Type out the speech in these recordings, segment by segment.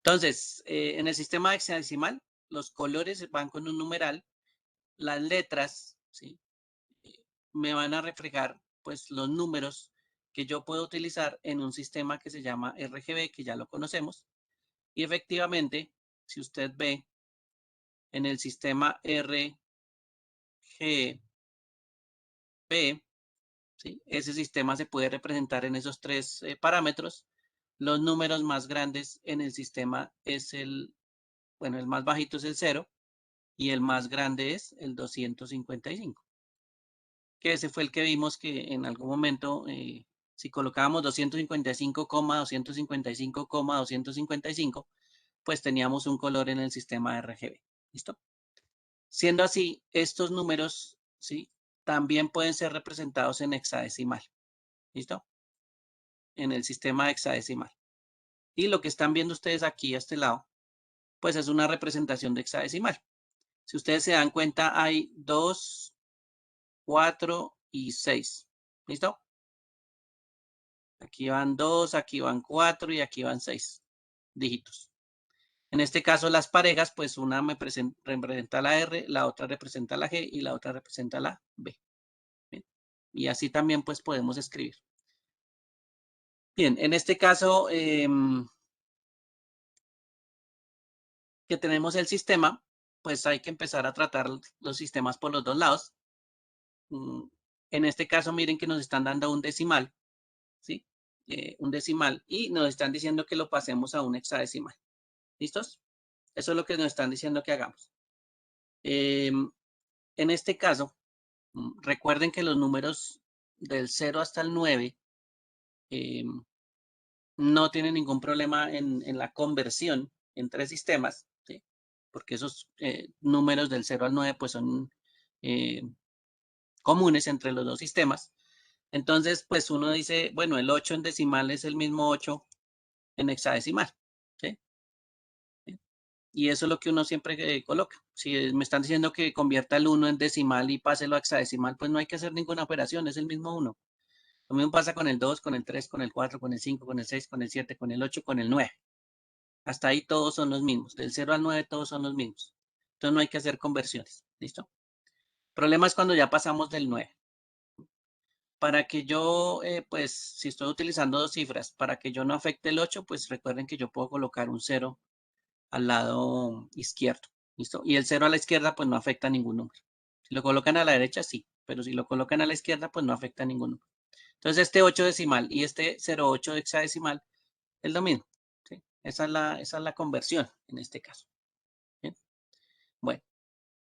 Entonces, en el sistema hexadecimal, los colores van con un numeral, las letras, ¿sí? Me van a reflejar, pues, los números que yo puedo utilizar en un sistema que se llama RGB, que ya lo conocemos. Y efectivamente, si usted ve en el sistema RGB, ¿sí? Ese sistema se puede representar en esos tres parámetros. Los números más grandes en el sistema es bueno, el más bajito es el 0 y el más grande es el 255, que ese fue el que vimos que en algún momento, si colocábamos 255,255,255, pues teníamos un color en el sistema RGB. ¿Listo? Siendo así, estos números, ¿sí? También pueden ser representados en hexadecimal. ¿Listo? En el sistema hexadecimal. Y lo que están viendo ustedes aquí a este lado, pues es una representación de hexadecimal. Si ustedes se dan cuenta, hay 2, 4 y 6. ¿Listo? Aquí van 2, aquí van 4 y aquí van 6 dígitos. En este caso, las parejas, pues una me representa la R, la otra representa la G y la otra representa la B. Bien. Y así también, pues podemos escribir. Bien, en este caso, que tenemos el sistema, pues hay que empezar a tratar los sistemas por los dos lados. En este caso, miren que nos están dando un decimal, ¿sí? Un decimal y nos están diciendo que lo pasemos a un hexadecimal. ¿Listos? Eso es lo que nos están diciendo que hagamos. En este caso, recuerden que los números del 0 hasta el 9 no tienen ningún problema en la conversión entre sistemas, ¿sí? Porque esos números del 0 al 9 pues son comunes entre los dos sistemas. Entonces, pues uno dice, bueno, el 8 en decimal es el mismo 8 en hexadecimal, ¿sí? Y eso es lo que uno siempre coloca. Si me están diciendo que convierta el 1 en decimal y páselo a hexadecimal, pues no hay que hacer ninguna operación, es el mismo 1. Lo mismo pasa con el 2, con el 3, con el 4, con el 5, con el 6, con el 7, con el 8, con el 9. Hasta ahí todos son los mismos. Del 0 al 9 todos son los mismos. Entonces no hay que hacer conversiones. ¿Listo? El problema es cuando ya pasamos del 9. Para que yo, pues, si estoy utilizando dos cifras, para que yo no afecte el 8, pues recuerden que yo puedo colocar un 0 al lado izquierdo. ¿Listo? Y el 0 a la izquierda, pues no afecta a ningún número. Si lo colocan a la derecha, sí. Pero si lo colocan a la izquierda, pues no afecta a ningún número. Entonces, este 8 decimal y este 0,8 hexadecimal es lo mismo. ¿Sí? Esa es la conversión en este caso. ¿Bien? Bueno,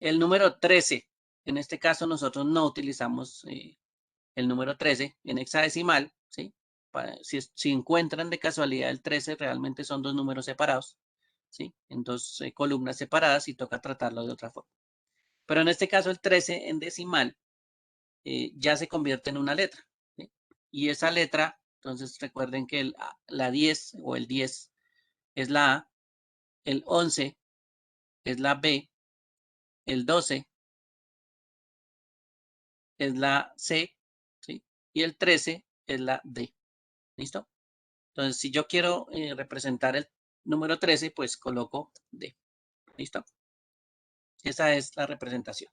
el número 13. En este caso, nosotros no utilizamos el número 13 en hexadecimal, ¿sí? Si encuentran de casualidad el 13, realmente son dos números separados, ¿sí? En dos columnas separadas y toca tratarlo de otra forma. Pero en este caso el 13 en decimal ya se convierte en una letra, ¿sí? Y esa letra, entonces recuerden que la 10 o el 10 es la A, el 11 es la B, el 12 es la C, ¿sí? Y el 13 es la D. ¿Listo? Entonces, si yo quiero representar el número 13, pues coloco D. ¿Listo? Esa es la representación.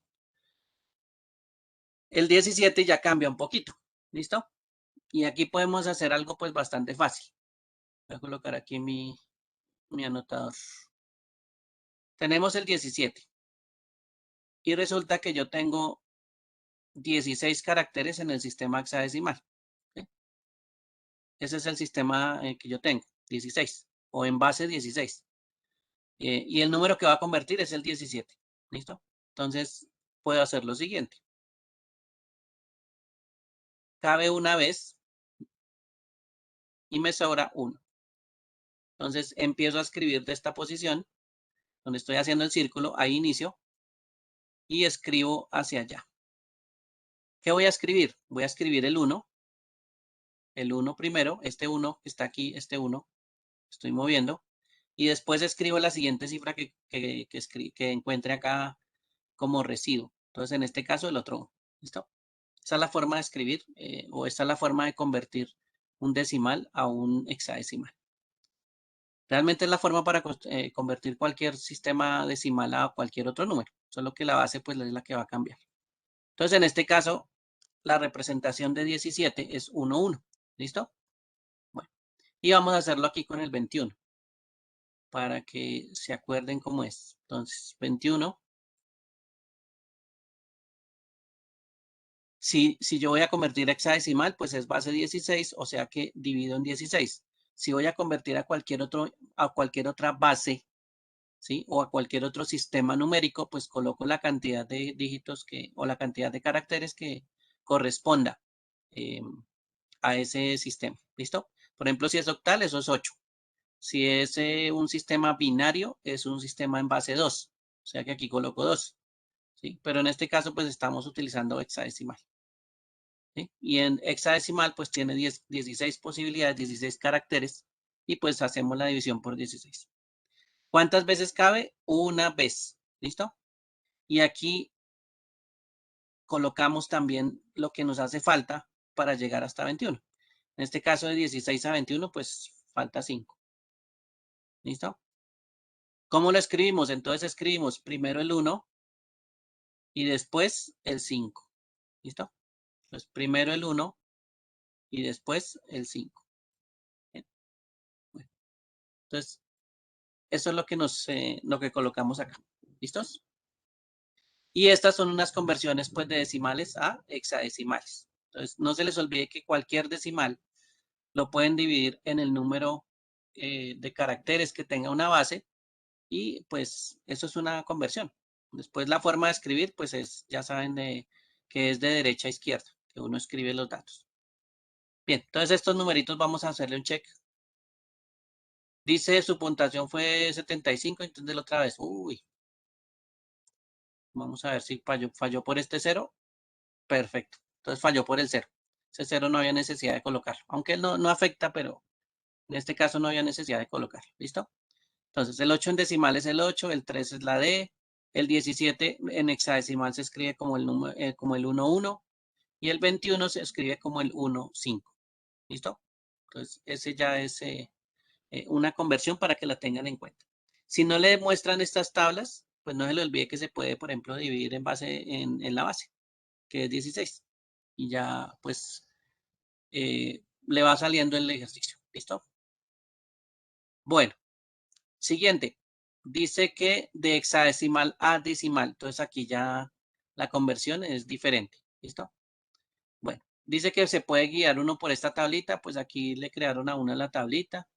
El 17 ya cambia un poquito. ¿Listo? Y aquí podemos hacer algo pues bastante fácil. Voy a colocar aquí mi anotador. Tenemos el 17. Y resulta que yo tengo 16 caracteres en el sistema hexadecimal. ¿Sí? Ese es el sistema que yo tengo, 16. O en base 16. Y el número que va a convertir es el 17. ¿Listo? Entonces, puedo hacer lo siguiente. Cabe una vez y me sobra 1. Entonces, empiezo a escribir de esta posición, donde estoy haciendo el círculo, ahí inicio, y escribo hacia allá. ¿Qué voy a escribir? Voy a escribir el 1 primero, este 1 que está aquí, este 1, estoy moviendo, y después escribo la siguiente cifra que encuentre acá como residuo. Entonces, en este caso, el otro 1. ¿Listo? Esa es la forma de escribir o esta es la forma de convertir un decimal a un hexadecimal. Realmente es la forma para convertir cualquier sistema decimal a cualquier otro número, solo que la base pues es la que va a cambiar. Entonces, en este caso, la representación de 17 es 1, 1. ¿Listo? Bueno, y vamos a hacerlo aquí con el 21, para que se acuerden cómo es. Entonces, 21. Si yo voy a convertir a hexadecimal, pues es base 16, o sea que divido en 16. Si voy a convertir a cualquier otra base, ¿sí? O a cualquier otro sistema numérico, pues coloco la cantidad de dígitos o la cantidad de caracteres que corresponda a ese sistema. ¿Listo? Por ejemplo, si es octal, eso es 8. Si es un sistema binario, es un sistema en base 2. O sea que aquí coloco 2. ¿Sí? Pero en este caso, pues estamos utilizando hexadecimal. ¿Sí? Y en hexadecimal, pues tiene 16 posibilidades, 16 caracteres. Y pues hacemos la división por 16. ¿Cuántas veces cabe? Una vez. ¿Listo? Y aquí colocamos también lo que nos hace falta para llegar hasta 21. En este caso de 16 a 21, pues falta 5. ¿Listo? ¿Cómo lo escribimos? Entonces escribimos primero el 1 y después el 5. ¿Listo? Entonces primero el 1 y después el 5. Bien. Bueno, entonces eso es lo que colocamos acá. ¿Listos? Y estas son unas conversiones pues de decimales a hexadecimales. Entonces no se les olvide que cualquier decimal lo pueden dividir en el número de caracteres que tenga una base y pues eso es una conversión. Después la forma de escribir pues ya saben que es de derecha a izquierda, que uno escribe los datos. Bien, entonces estos numeritos vamos a hacerle un check. Dice su puntuación fue 75, entonces otra vez. Uy, vamos a ver si falló por este 0. Perfecto, entonces falló por el 0. Ese 0 no había necesidad de colocar, aunque él no afecta, pero en este caso no había necesidad de colocar. ¿Listo? Entonces, el 8 en decimal es el 8, el 3 es la D, el 17 en hexadecimal se escribe como el, como el 1, 1 y el 21 se escribe como el 1, 5. ¿Listo? Entonces, ese ya es una conversión para que la tengan en cuenta. Si no le muestran estas tablas, pues no se le olvide que se puede, por ejemplo, dividir en la base, que es 16. Y ya, pues, le va saliendo el ejercicio. ¿Listo? Bueno. Siguiente, dice que de hexadecimal a decimal, entonces aquí ya la conversión es diferente, ¿listo? Bueno, dice que se puede guiar uno por esta tablita, pues aquí le crearon a uno la tablita,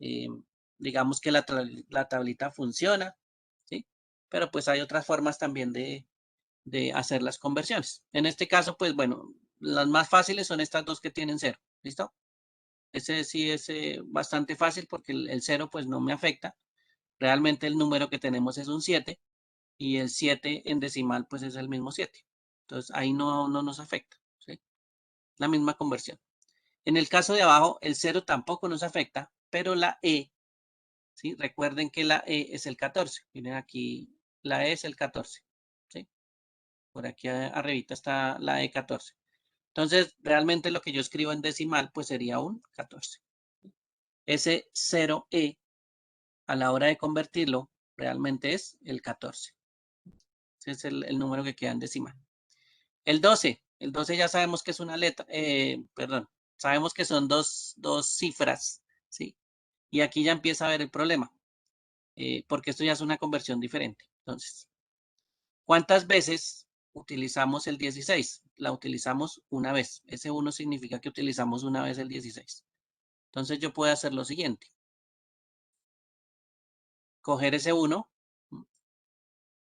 eh, digamos que la tablita funciona, ¿sí? Pero pues hay otras formas también de hacer las conversiones. En este caso, pues bueno, las más fáciles son estas dos que tienen 0, ¿listo? Ese sí es bastante fácil porque el 0 pues no me afecta. Realmente el número que tenemos es un 7 y el 7 en decimal pues es el mismo 7. Entonces ahí no nos afecta, ¿sí? La misma conversión. En el caso de abajo, el 0 tampoco nos afecta, pero la E, ¿sí? Recuerden que la E es el 14. Miren aquí, la E es el 14, ¿sí? Por aquí arribita está la E 14. Entonces, realmente lo que yo escribo en decimal pues sería un 14. Ese 0E, a la hora de convertirlo, realmente es el 14. Ese es el número que queda en decimal. El 12 ya sabemos que es una letra, perdón, sabemos que son dos cifras, ¿sí? Y aquí ya empieza a ver el problema, porque esto ya es una conversión diferente. Entonces, ¿cuántas veces utilizamos el 16? La utilizamos una vez. Ese 1 significa que utilizamos una vez el 16. Entonces yo puedo hacer lo siguiente. Coger ese 1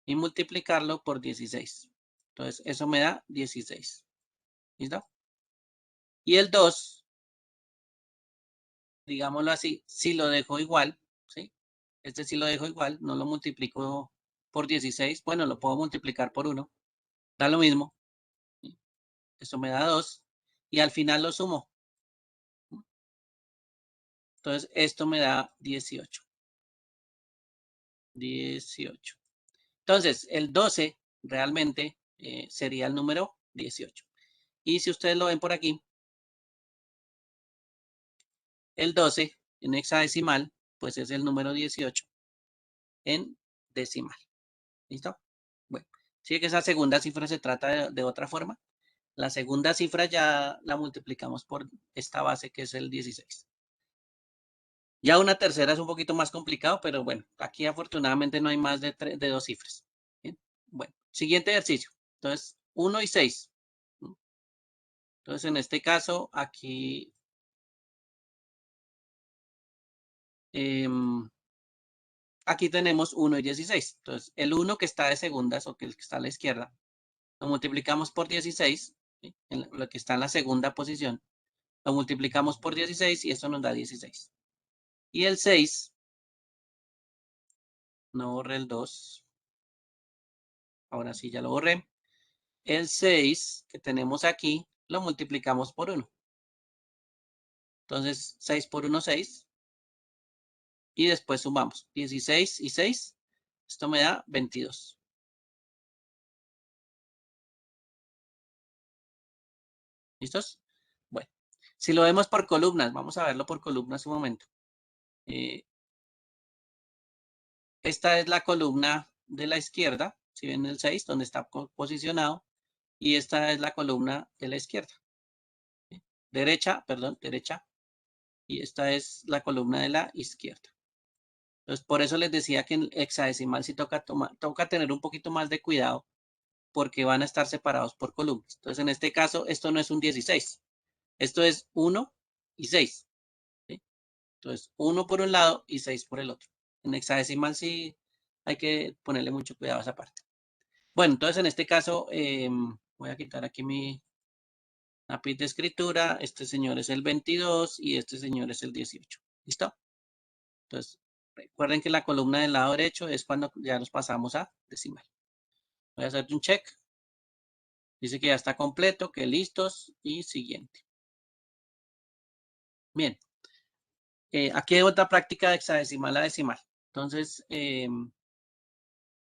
y multiplicarlo por 16. Entonces, eso me da 16. ¿Listo? Y el 2, digámoslo así, si lo dejo igual, ¿sí? Este sí lo dejo igual, no lo multiplico por 16. Bueno, lo puedo multiplicar por 1. Da lo mismo. ¿Sí? Esto me da 2. Y al final lo sumo. Entonces, esto me da 18. 18. Entonces, el 12 realmente sería el número 18. Y si ustedes lo ven por aquí, el 12 en hexadecimal, pues es el número 18 en decimal. ¿Listo? Bueno, sí que esa segunda cifra se trata de otra forma. La segunda cifra ya la multiplicamos por esta base que es el 16. Ya una tercera es un poquito más complicado, pero bueno, aquí afortunadamente no hay más de 2 cifras. ¿Bien? Bueno, siguiente ejercicio. Entonces, 1 y 6. Entonces, en este caso, aquí aquí tenemos 1 y 16. Entonces, el 1 que está de segundas o que el que está a la izquierda, lo multiplicamos por 16, ¿sí? Lo que está en la segunda posición, lo multiplicamos por 16 y esto nos da 16. Y el 6, no borré el 2, ahora sí ya lo borré. El 6 que tenemos aquí, lo multiplicamos por 1. Entonces, 6 por 1, 6. Y después sumamos 16 y 6. Esto me da 22. ¿Listos? Bueno, si lo vemos por columnas, vamos a verlo por columnas un momento. Esta es la columna de la izquierda, si ven el 6, donde está posicionado, y esta es la columna de la izquierda. ¿Sí? Derecha, perdón, derecha, y esta es la columna de la izquierda. Entonces, por eso les decía que en hexadecimal sí toca tener un poquito más de cuidado, porque van a estar separados por columnas. Entonces, en este caso, esto no es un 16, esto es 1 y 6. ¿Sí? Entonces, 1 por un lado y 6 por el otro. En hexadecimal sí hay que ponerle mucho cuidado a esa parte. Bueno, entonces en este caso voy a quitar aquí mi lápiz de escritura. Este señor es el 22 y este señor es el 18. ¿Listo? Entonces, recuerden que la columna del lado derecho es cuando ya nos pasamos a decimal. Voy a hacer un check. Dice que ya está completo, que listos y siguiente. Bien. Aquí hay otra práctica de hexadecimal a decimal. Entonces,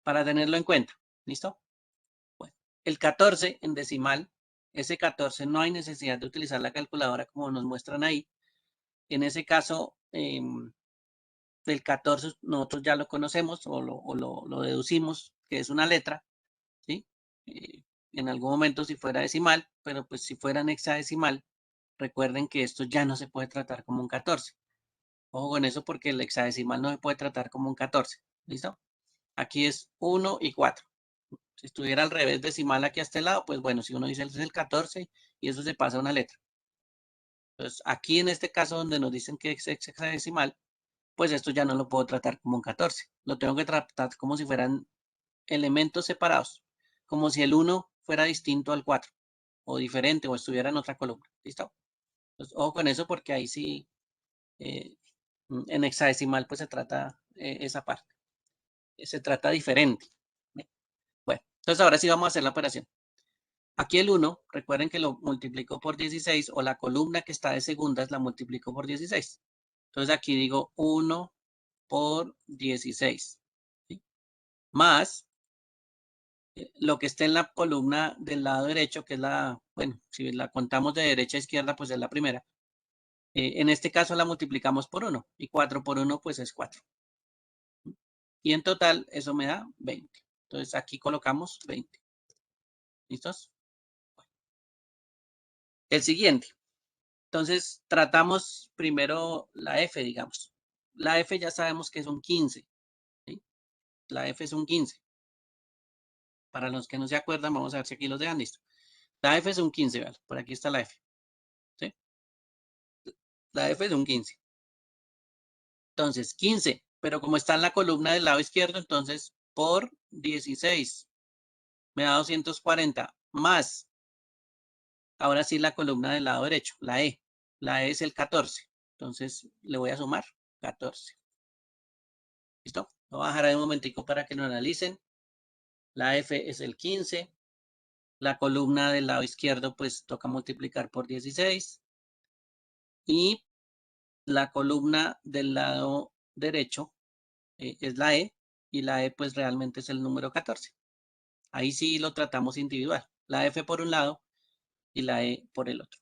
para tenerlo en cuenta. ¿Listo? Bueno, el 14 en decimal, ese 14 no hay necesidad de utilizar la calculadora como nos muestran ahí. En ese caso, el 14 nosotros ya lo conocemos o lo deducimos, que es una letra, ¿sí? En algún momento si fuera decimal, pero pues si fuera en hexadecimal, recuerden que esto ya no se puede tratar como un 14. Ojo con eso porque el hexadecimal no se puede tratar como un 14. ¿Listo? Aquí es 1 y 4. Si estuviera al revés decimal aquí a este lado, pues bueno, si uno dice es el 14 y eso se pasa a una letra. Entonces, aquí en este caso donde nos dicen que es hexadecimal, pues esto ya no lo puedo tratar como un 14. Lo tengo que tratar como si fueran elementos separados, como si el 1 fuera distinto al 4, o diferente, o estuviera en otra columna. ¿Listo? Entonces, ojo con eso porque ahí sí, eh, en hexadecimal, pues se trata esa parte. Se trata diferente. Bueno, entonces ahora sí vamos a hacer la operación. Aquí el 1, recuerden que lo multiplico por 16, o la columna que está de segundas la multiplico por 16. Entonces aquí digo 1 por 16. ¿Sí? Más lo que esté en la columna del lado derecho, que es la, bueno, si la contamos de derecha a izquierda, pues es la primera. En este caso la multiplicamos por 1 y 4 por 1 pues es 4. Y en total eso me da 20. Entonces aquí colocamos 20. ¿Listos? El siguiente. Entonces tratamos primero la F, digamos. La F ya sabemos que es un 15. ¿Sí? La F es un 15. Para los que no se acuerdan, vamos a ver si aquí los dejan listo. La F es un 15, ¿vale? Por aquí está la F. ¿Sí? La F es un 15. Entonces, 15, pero como está en la columna del lado izquierdo, entonces por 16 me da 240 más, ahora sí la columna del lado derecho, la E. La E es el 14. Entonces le voy a sumar 14. ¿Listo? Lo voy a dejar ahí un momentico para que lo analicen. La F es el 15. La columna del lado izquierdo pues toca multiplicar por 16. Y la columna del lado derecho es la E. Y la E pues realmente es el número 14. Ahí sí lo tratamos individual. La F por un lado y la E por el otro.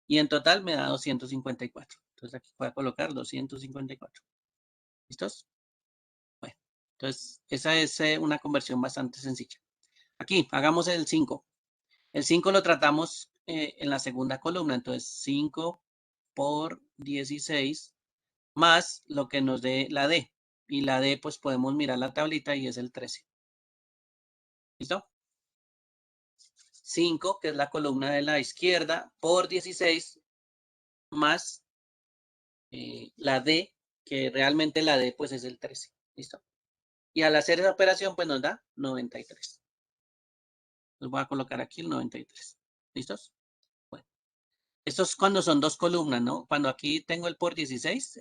Y en total me da 254. Entonces aquí voy a colocar 254. ¿Listos? Bueno, entonces esa es una conversión bastante sencilla. Aquí, hagamos el 5. El 5 lo tratamos en la segunda columna, entonces 5 por 16 más lo que nos dé la D. Y la D, pues podemos mirar la tablita y es el 13. ¿Listo? 5, que es la columna de la izquierda, por 16 más la D, que realmente la D pues es el 13. ¿Listo? Y al hacer esa operación pues nos da 93. Les voy a colocar aquí el 93. ¿Listos? Bueno, esto es cuando son dos columnas, ¿no? Cuando aquí tengo el por 16,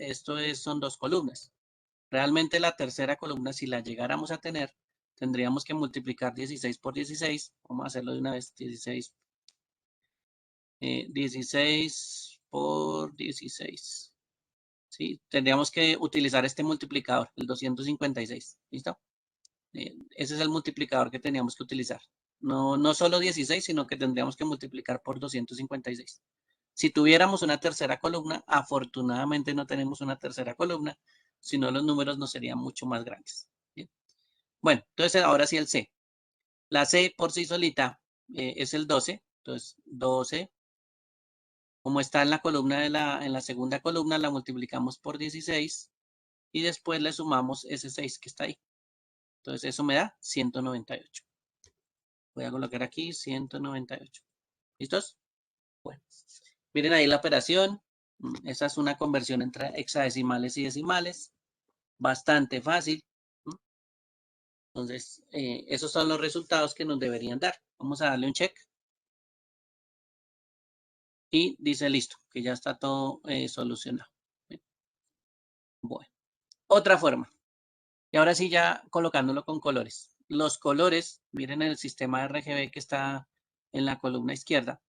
son dos columnas. Realmente la tercera columna, si la llegáramos a tener, tendríamos que multiplicar 16 por 16. Vamos a hacerlo de una vez. 16 por 16. ¿Sí? Tendríamos que utilizar este multiplicador, el 256. ¿Listo? Ese es el multiplicador que teníamos que utilizar. No solo 16, sino que tendríamos que multiplicar por 256. Si tuviéramos una tercera columna, afortunadamente no tenemos una tercera columna, sino los números nos serían mucho más grandes. ¿Bien? Bueno, entonces ahora sí el C. La C por sí solita es el 12. Entonces 12, como está en la columna en la segunda columna, la multiplicamos por 16 y después le sumamos ese 6 que está ahí. Entonces eso me da 198. Voy a colocar aquí 198. ¿Listos? Bueno, miren ahí la operación. Esa es una conversión entre hexadecimales y decimales. Bastante fácil. Entonces, esos son los resultados que nos deberían dar. Vamos a darle un check. Y dice listo, que ya está todo solucionado. Bueno, otra forma. Y ahora sí ya colocándolo con colores. Los colores, miren el sistema RGB que está en la columna izquierda.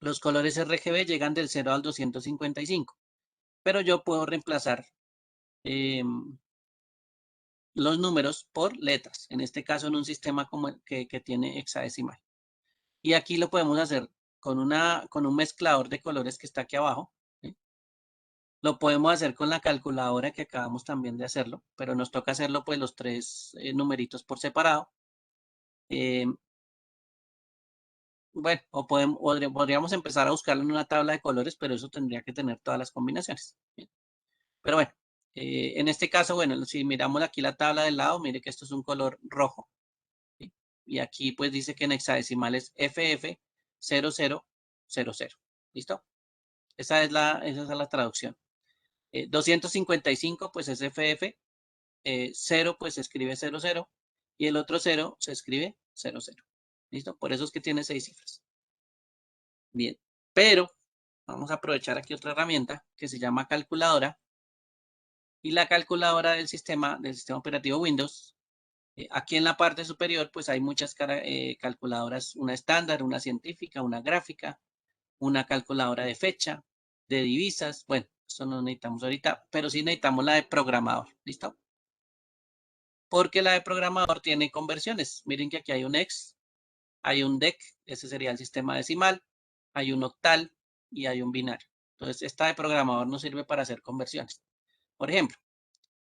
Los colores RGB llegan del 0 al 255. Pero yo puedo reemplazar los números por letras. En este caso en un sistema como el que tiene hexadecimal. Y aquí lo podemos hacer con un mezclador de colores que está aquí abajo. ¿Sí? Lo podemos hacer con la calculadora que acabamos también de hacerlo, pero nos toca hacerlo pues los tres numeritos por separado. Eh, bueno, podríamos empezar a buscarlo en una tabla de colores, pero eso tendría que tener todas las combinaciones. ¿Bien? Pero bueno, en este caso, bueno, si miramos aquí la tabla del lado, mire que esto es un color rojo. ¿Sí? Y aquí pues dice que en hexadecimal es FF0000. ¿Listo? Esa es la traducción. 255 pues es FF, 0 pues se escribe 00 y el otro 0 se escribe 00. ¿Listo? Por eso es que tiene 6 cifras. Bien, pero vamos a aprovechar aquí otra herramienta que se llama calculadora. Y la calculadora del sistema operativo Windows, aquí en la parte superior pues hay muchas calculadoras, una estándar, una científica, una gráfica, una calculadora de fecha, de divisas. Bueno, eso no necesitamos ahorita, pero sí necesitamos la de programador. ¿Listo? Porque la de programador tiene conversiones. Miren que aquí hay un hex, hay un dec, ese sería el sistema decimal, hay un octal y hay un binario. Entonces, esta de programador nos sirve para hacer conversiones. Por ejemplo,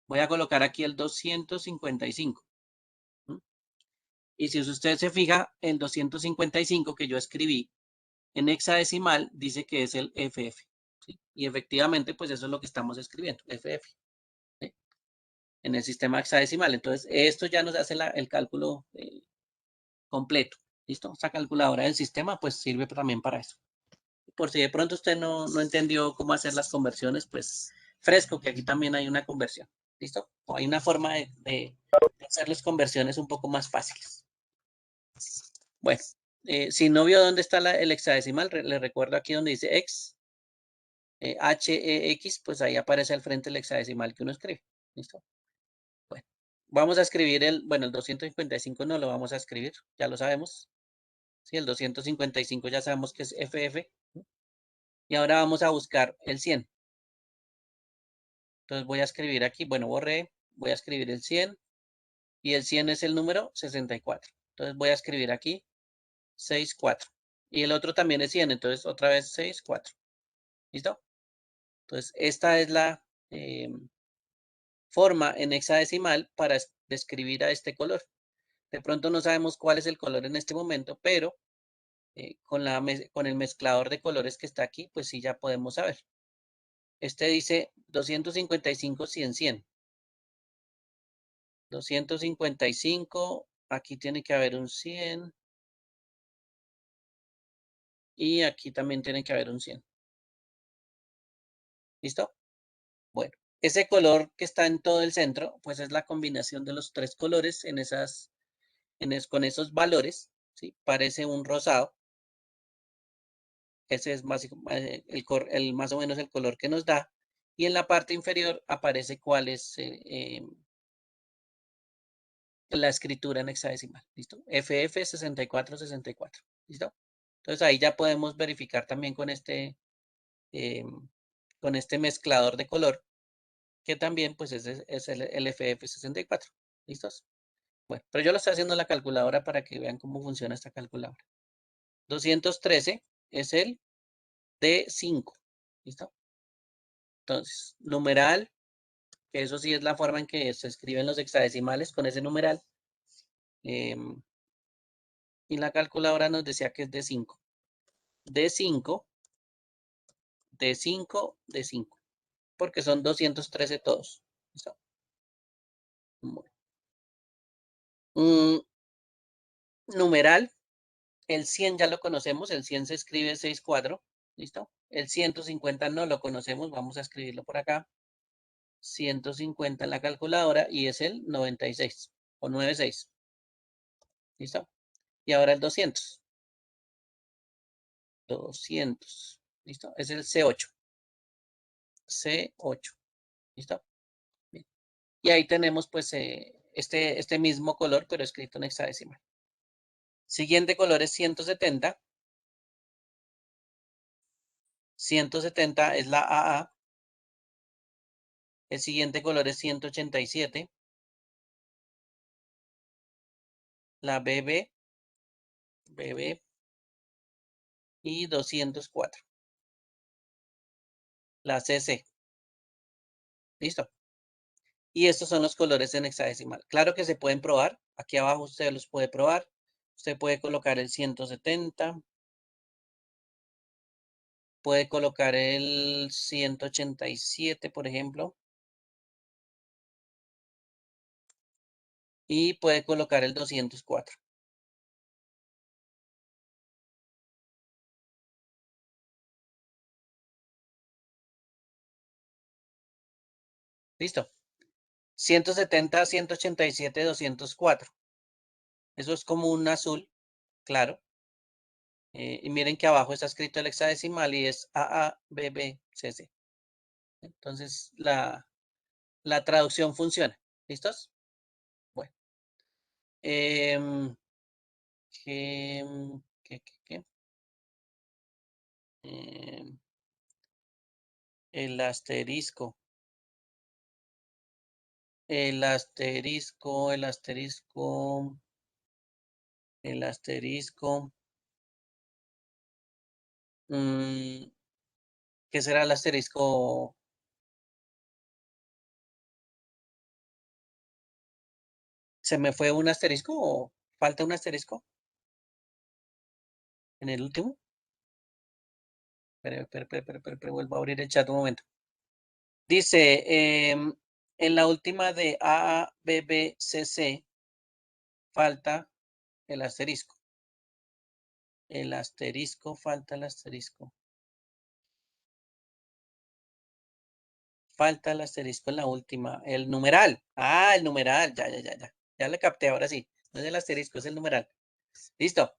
voy a colocar aquí el 255. Y si usted se fija, el 255 que yo escribí en hexadecimal dice que es el FF. ¿Sí? Y efectivamente, pues eso es lo que estamos escribiendo, FF. ¿Sí? En el sistema hexadecimal. Entonces, esto ya nos hace el cálculo completo. ¿Listo? Esta calculadora del sistema pues sirve también para eso. Por si de pronto usted no entendió cómo hacer las conversiones, pues fresco, que aquí también hay una conversión. ¿Listo? O hay una forma de hacer las conversiones un poco más fáciles. Bueno, si no vio dónde está el hexadecimal, le recuerdo aquí donde dice X, HEX, pues ahí aparece al frente el hexadecimal que uno escribe. ¿Listo? Bueno, vamos a escribir el 255 no lo vamos a escribir, ya lo sabemos. Sí, el 255 ya sabemos que es FF. Y ahora vamos a buscar el 100. Entonces voy a escribir aquí, bueno, borré, voy a escribir el 100 y el 100 es el número 64. Entonces voy a escribir aquí 64. Y el otro también es 100, entonces otra vez 64. ¿Listo? Entonces esta es forma en hexadecimal para describir a este color. De pronto no sabemos cuál es el color en este momento, pero con el mezclador de colores que está aquí, pues sí ya podemos saber. Este dice 255, 100, 100. 255, aquí tiene que haber un 100. Y aquí también tiene que haber un 100. ¿Listo? Bueno, ese color que está en todo el centro, pues es la combinación de los tres colores con esos valores, ¿sí? Parece un rosado. Ese es más o menos el color que nos da. Y en la parte inferior aparece cuál es la escritura en hexadecimal. ¿Listo? FF6464. ¿Listo? Entonces ahí ya podemos verificar también con este mezclador de color, que también pues es el FF64. ¿Listos? Bueno, pero yo lo estoy haciendo en la calculadora para que vean cómo funciona esta calculadora. 213 es el D5. ¿Listo? Entonces, numeral, que eso sí es la forma en que se escriben los hexadecimales con ese numeral. Y la calculadora nos decía que es D5. D5, D5, D5. Porque son 213 todos. ¿Listo? Bueno. Numeral, el 100 ya lo conocemos, el 100 se escribe 64, ¿listo? El 150 no lo conocemos, vamos a escribirlo por acá. 150 en la calculadora y es el 96 o 96, ¿listo? Y ahora el 200. 200, ¿listo? Es el C8. C8, ¿listo? Bien. Y ahí tenemos pues este mismo color, pero escrito en hexadecimal. Siguiente color es 170. 170 es la AA. El siguiente color es 187. La BB, BB y 204. La CC. ¿Listo? Y estos son los colores en hexadecimal. Claro que se pueden probar. Aquí abajo usted los puede probar. Usted puede colocar el 170. Puede colocar el 187, por ejemplo. Y puede colocar el 204. ¿Listo? 170, 187, 204. Eso es como un azul, claro. Y miren que abajo está escrito el hexadecimal y es AABBCC. Entonces, la traducción funciona. ¿Listos? Bueno. ¿Qué, qué? Em, el asterisco. El asterisco, el asterisco, el asterisco. ¿Qué será el asterisco? ¿Se me fue un asterisco o falta un asterisco en el último? Espera, vuelvo a abrir el chat un momento. Dice, en la última de AABBCC falta el asterisco. El asterisco, falta el asterisco. Falta el asterisco en la última. El numeral. Ah, el numeral. Ya. Ya le capté, ahora sí. No es el asterisco, es el numeral. Listo.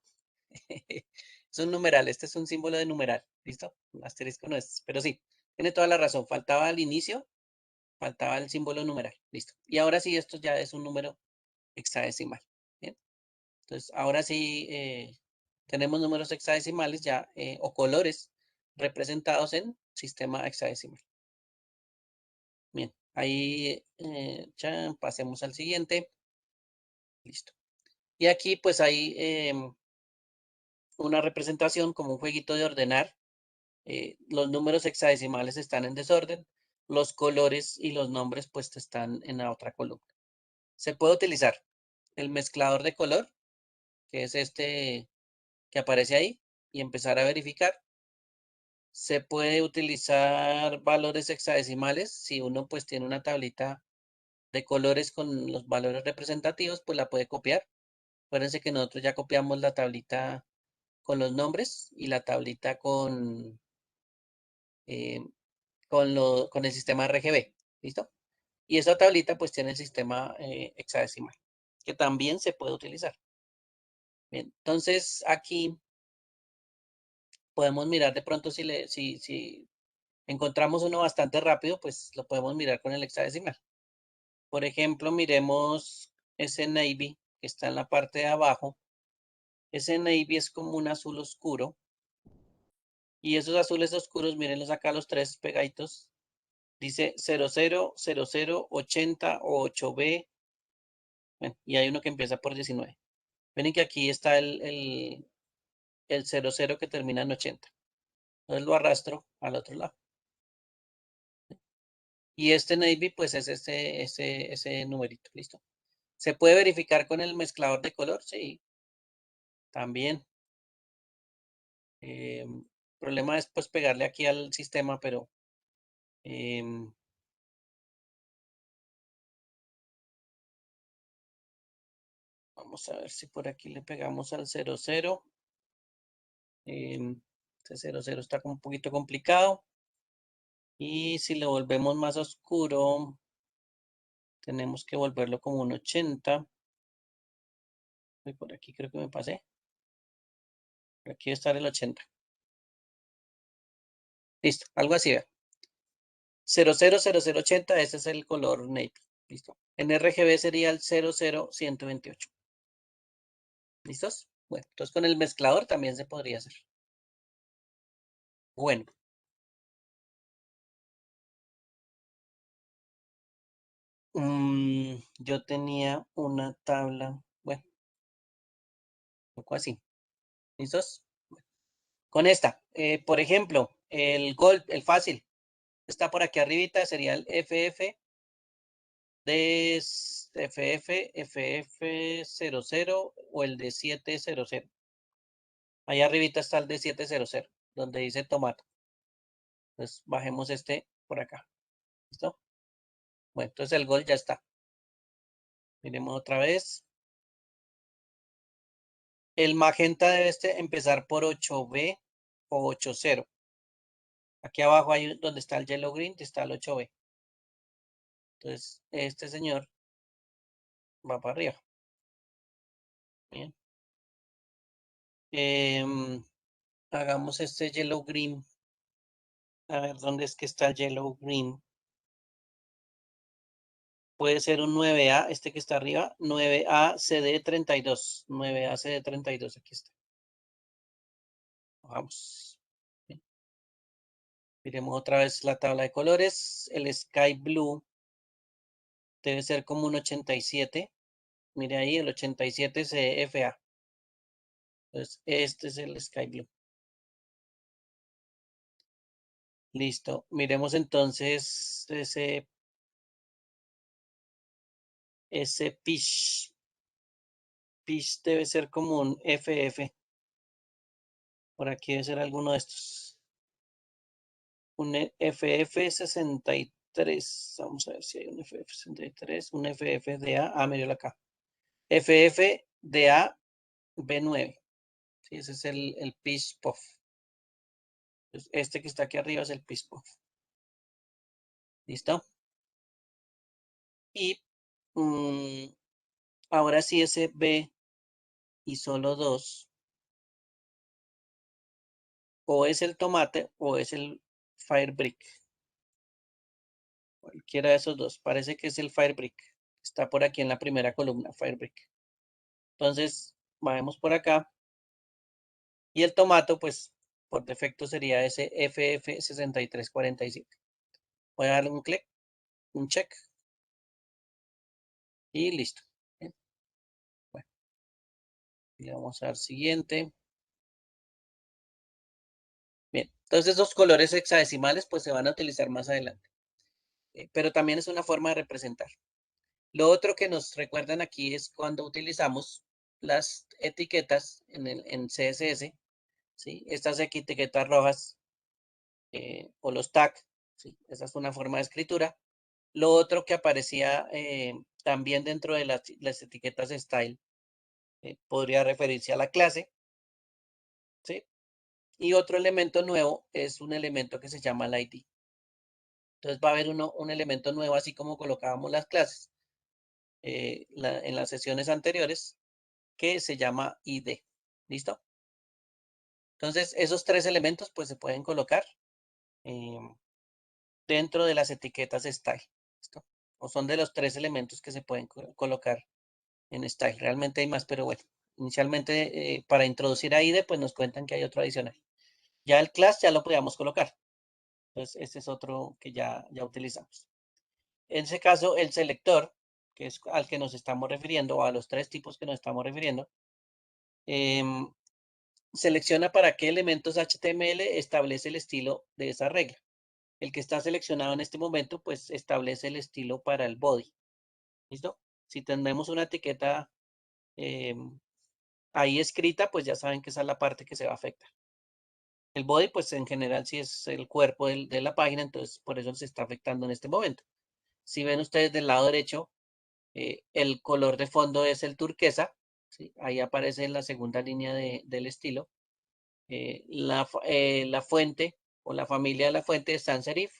Es un numeral. Este es un símbolo de numeral. ¿Listo? El asterisco no es. Pero sí, tiene toda la razón. Faltaba al inicio, faltaba el símbolo numeral. Listo. Y ahora sí, esto ya es un número hexadecimal. Bien. Entonces, ahora sí tenemos números hexadecimales ya o colores representados en sistema hexadecimal. Bien, ahí ya pasemos al siguiente. Listo. Y aquí pues hay una representación como un jueguito de ordenar. Los números hexadecimales están en desorden. los colores y los nombres pues están en la otra columna. Se puede utilizar el mezclador de color, que es este que aparece ahí, y empezar a verificar. Se puede utilizar valores hexadecimales. Si uno pues tiene una tablita de colores con los valores representativos, pues la puede copiar. Acuérdense que nosotros ya copiamos la tablita con los nombres y la tablita eh, con el sistema RGB. ¿Listo? Y esa tablita pues tiene el sistema hexadecimal, que también se puede utilizar. Bien, entonces aquí podemos mirar de pronto si encontramos uno bastante rápido, pues lo podemos mirar con el hexadecimal. Por ejemplo, miremos ese navy que está en la parte de abajo. Ese navy es como un azul oscuro. Y esos azules oscuros, mírenlos acá los tres pegaditos. Dice 00, 00, 80 o 8B. Bueno, y hay uno que empieza por 19. Ven que aquí está el 00 que termina en 80. Entonces lo arrastro al otro lado. Y este navy, pues es ese numerito. ¿Listo? ¿Se puede verificar con el mezclador de color? Sí, también. El problema es pues pegarle aquí al sistema, pero em, vamos a ver si por aquí le pegamos al 00. Este 00 está un poquito complicado. Y si lo volvemos más oscuro, tenemos que volverlo como un 80. Y por aquí creo que me pasé. Por aquí debe estar el 80. Listo, algo así. 000080, ese es el color navy. Listo. En RGB sería el 00128. ¿Listos? Bueno, entonces con el mezclador también se podría hacer. Bueno, yo tenía una tabla, bueno, un poco así. ¿Listos? Con esta, por ejemplo, el Gold, el fácil, está por aquí arribita, sería el FF de FF00 o el de 700. Ahí arribita está el de 700, donde dice tomato. Entonces bajemos este por acá. ¿Listo? Bueno, entonces el Gold ya está. Miremos otra vez. El magenta debe empezar por 8B o 80. Aquí abajo hay donde está el yellow green, está el 8B. Entonces, este señor va para arriba. Bien. Hagamos este yellow green. A ver, ¿dónde es que está el yellow green? Puede ser un 9A, este que está arriba, 9A CD32. 9A CD32, aquí está. Vamos. Bien. Miremos otra vez la tabla de colores. El sky blue debe ser como un 87. Mire ahí, el 87 CFA. Entonces, este es el sky blue. Listo. Miremos entonces ese pitch. Pitch debe ser como un FF. Por aquí debe ser alguno de estos. Un FF63. Vamos a ver si hay un FF63. Un FFDA. Ah, me dio la acá. FFDA B9. Sí, ese es el pitch puff. Este que está aquí arriba es el pitch puff. ¿Listo? Y ahora sí ese B y solo dos. O es el tomate o es el Firebrick. Cualquiera de esos dos. Parece que es el Firebrick. Está por aquí en la primera columna, Firebrick. Entonces, vamos por acá. Y el tomato, pues, por defecto sería ese FF6347. Voy a darle un clic, un check. Y listo. Bien. Bueno, y le vamos a dar siguiente. Bien, entonces esos colores hexadecimales pues se van a utilizar más adelante. pero también es una forma de representar. Lo otro que nos recuerdan aquí es cuando utilizamos las etiquetas en CSS, ¿sí? Estas etiquetas rojas o los tags, ¿sí? Esa es una forma de escritura. Lo otro que aparecía también dentro de las etiquetas style podría referirse a la clase, ¿sí? Y otro elemento nuevo es un elemento que se llama el ID. Entonces va a haber un elemento nuevo, así como colocábamos las clases en las sesiones anteriores, que se llama ID. ¿Listo? Entonces, esos tres elementos pues se pueden colocar dentro de las etiquetas style. ¿Listo? O son de los tres elementos que se pueden colocar en style. Realmente hay más, pero bueno, inicialmente para introducir a ID pues nos cuentan que hay otro adicional. Ya el class ya lo podíamos colocar. Entonces, este es otro que ya utilizamos. En ese caso, el selector, que es al que nos estamos refiriendo, o a los tres tipos que nos estamos refiriendo, selecciona para qué elementos HTML establece el estilo de esa regla. El que está seleccionado en este momento, pues establece el estilo para el body. ¿Listo? Si tenemos una etiqueta ahí escrita, pues ya saben que esa es la parte que se va a afectar. El body, pues en general, sí es el cuerpo de la página, entonces por eso se está afectando en este momento. Si ven ustedes del lado derecho, el color de fondo es el turquesa, ¿sí? Ahí aparece en la segunda línea del estilo. La fuente o la familia de la fuente es sans serif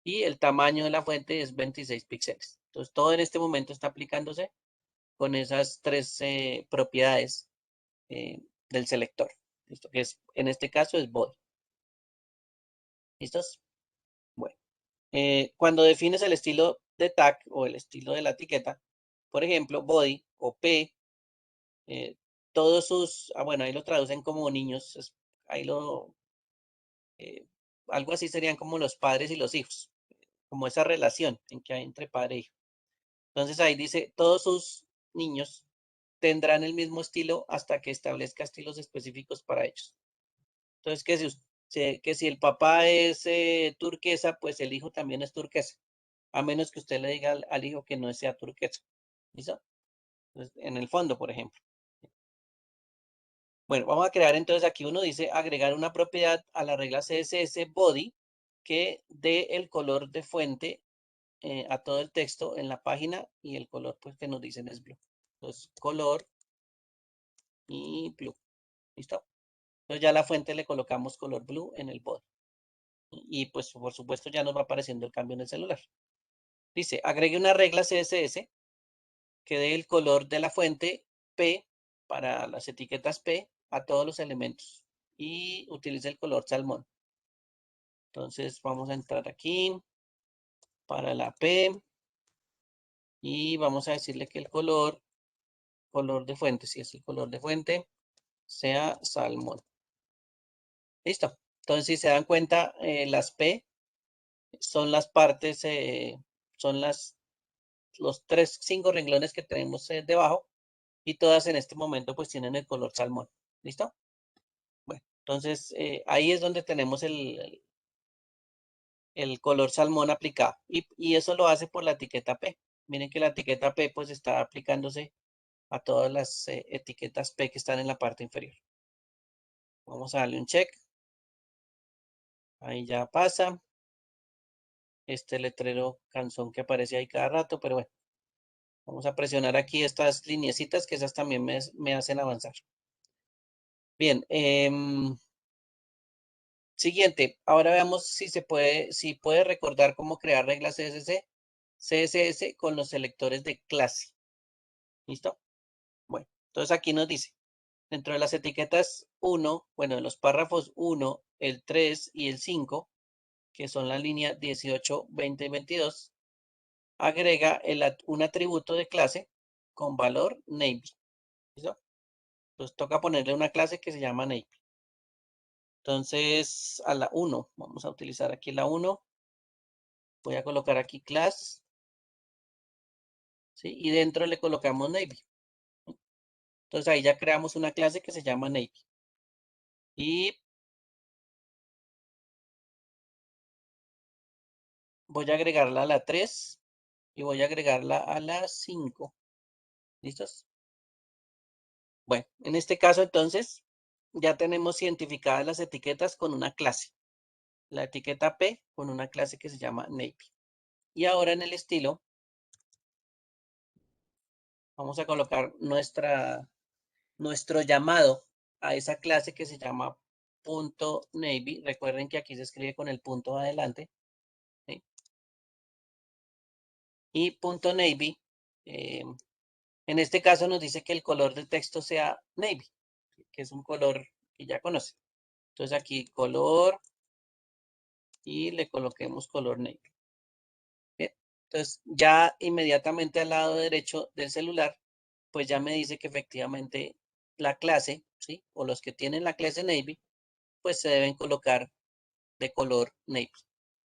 y el tamaño de la fuente es 26 píxeles. Entonces todo en este momento está aplicándose con esas tres propiedades del selector. ¿Listo? Que es, en este caso es body. ¿Listos? Bueno. Cuando defines el estilo de tag o el estilo de la etiqueta, por ejemplo, body o P, todos sus, bueno, ahí lo traducen como niños, ahí eh, algo así serían como los padres y los hijos, como esa relación en que hay entre padre e hijo. Entonces ahí dice, todos sus niños tendrán el mismo estilo hasta que establezca estilos específicos para ellos. Entonces, que si el papá es turquesa, pues el hijo también es turquesa, a menos que usted le diga al hijo que no sea turquesa. ¿Listo? Entonces, en el fondo, por ejemplo. Bueno, vamos a crear entonces aquí uno dice agregar una propiedad a la regla CSS body que dé el color de fuente a todo el texto en la página y el color pues que nos dicen es blue. Entonces, color y blue. ¿Listo? Entonces ya la fuente le colocamos color blue en el body. Y pues por supuesto ya nos va apareciendo el cambio en el celular. Dice, agregue una regla CSS que dé el color de la fuente P para las etiquetas P a todos los elementos y utilice el color salmón. Entonces vamos a entrar aquí para la P y vamos a decirle que el color de fuente, si es el color de fuente, sea salmón. Listo. Entonces si se dan cuenta, las P son las partes, son los 5 renglones que tenemos debajo y todas en este momento pues tienen el color salmón. ¿Listo? Bueno, entonces ahí es donde tenemos el color salmón aplicado y eso lo hace por la etiqueta P. Miren que la etiqueta P pues está aplicándose a todas las etiquetas P que están en la parte inferior. Vamos a darle un check. Ahí ya pasa. Este letrero canzón que aparece ahí cada rato, pero bueno. Vamos a presionar aquí estas lineecitas que esas también me hacen avanzar. Bien, siguiente. Ahora veamos si puede recordar cómo crear reglas CSS con los selectores de clase. ¿Listo? Bueno, entonces aquí nos dice, dentro de las etiquetas 1, bueno, de los párrafos 1, el 3 y el 5, que son la línea 18, 20 y 22, agrega un atributo de clase con valor name. ¿Listo? Entonces toca ponerle una clase que se llama name. Entonces a la 1, vamos a utilizar aquí la 1. Voy a colocar aquí class, ¿sí? Y dentro le colocamos navy. Entonces ahí ya creamos una clase que se llama navy. Y voy a agregarla a la 3 y voy a agregarla a la 5. ¿Listos? Bueno, en este caso entonces ya tenemos identificadas las etiquetas con una clase. La etiqueta P con una clase que se llama Navy. Y ahora en el estilo vamos a colocar nuestro llamado a esa clase que se llama punto Navy. Recuerden que aquí se escribe con el punto adelante. ¿Sí? Y punto Navy, en este caso nos dice que el color del texto sea Navy, que es un color que ya conoce. Entonces aquí color y le coloquemos color Navy. Bien. Entonces ya inmediatamente al lado derecho del celular, pues ya me dice que efectivamente la clase, ¿sí? O los que tienen la clase Navy, pues se deben colocar de color Navy,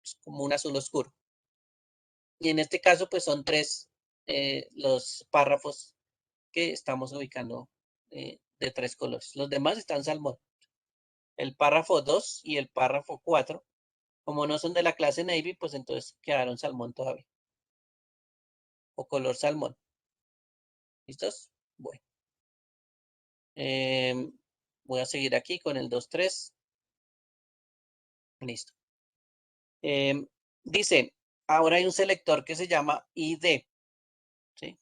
pues, como un azul oscuro. Y en este caso, pues son tres los párrafos que estamos ubicando de tres colores. Los demás están salmón. El párrafo 2 y el párrafo 4, como no son de la clase Navy, pues entonces quedaron salmón todavía. O color salmón. ¿Listos? Bueno. Voy a seguir aquí con el 2, 3. Listo. Dice, ahora hay un selector que se llama ID. ¿Sí?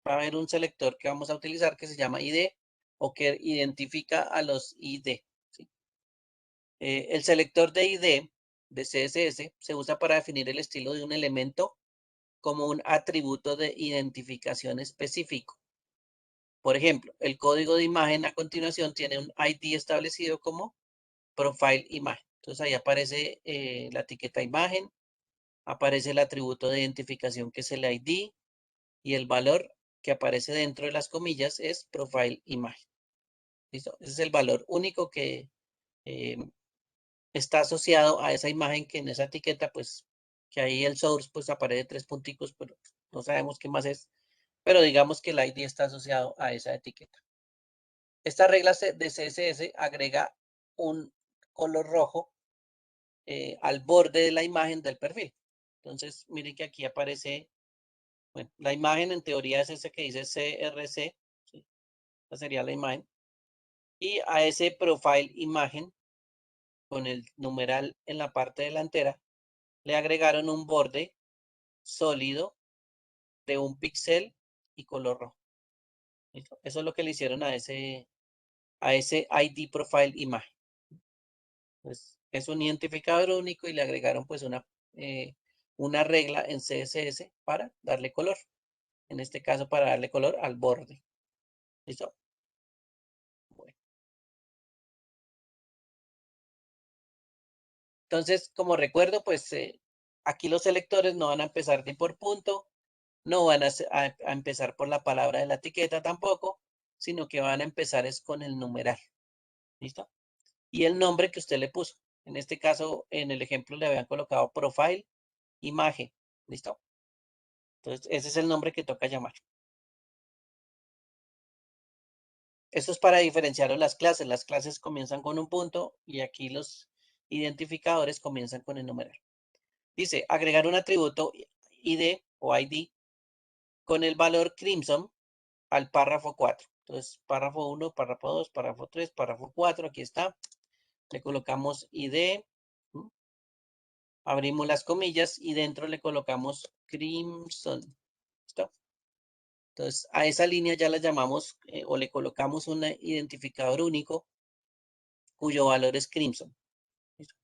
Va a haber un selector que vamos a utilizar que se llama ID o que identifica a los ID. ¿Sí? El selector de ID de CSS se usa para definir el estilo de un elemento como un atributo de identificación específico. Por ejemplo, el código de imagen a continuación tiene un ID establecido como profile imagen. Entonces ahí aparece la etiqueta imagen, aparece el atributo de identificación que es el ID y el valor que aparece dentro de las comillas es profile imagen. ¿Listo? Ese es el valor único que eh, está asociado a esa imagen que en esa etiqueta, pues, que ahí el source, pues aparece tres punticos, pero no sabemos qué más es. Pero digamos que el ID está asociado a esa etiqueta. Esta regla de CSS agrega un color rojo al borde de la imagen del perfil. Entonces, miren que aquí aparece, bueno, la imagen en teoría es ese que dice CRC, ¿sí? Esa sería la imagen. Y a ese profile imagen, con el numeral en la parte delantera, le agregaron un borde sólido de un píxel y color rojo. ¿Listo? Eso es lo que le hicieron a ese ID profile imagen. Pues es un identificador único y le agregaron pues una regla en CSS para darle color. En este caso para darle color al borde. ¿Listo? Bueno. Entonces, como recuerdo, pues aquí los selectores no van a empezar ni por punto, no van a empezar por la palabra de la etiqueta tampoco, sino que van a empezar es con el numeral. ¿Listo? Y el nombre que usted le puso. En este caso, en el ejemplo le habían colocado profile, imagen. ¿Listo? Entonces, ese es el nombre que toca llamar. Esto es para diferenciar las clases. Las clases comienzan con un punto y aquí los identificadores comienzan con el numeral. Dice, agregar un atributo ID o ID con el valor crimson al párrafo 4. Entonces, párrafo 1, párrafo 2, párrafo 3, párrafo 4, aquí está. Le colocamos ID, abrimos las comillas y dentro le colocamos crimson. ¿Listo? Entonces, a esa línea ya la llamamos o le colocamos un identificador único cuyo valor es crimson. ¿Listo?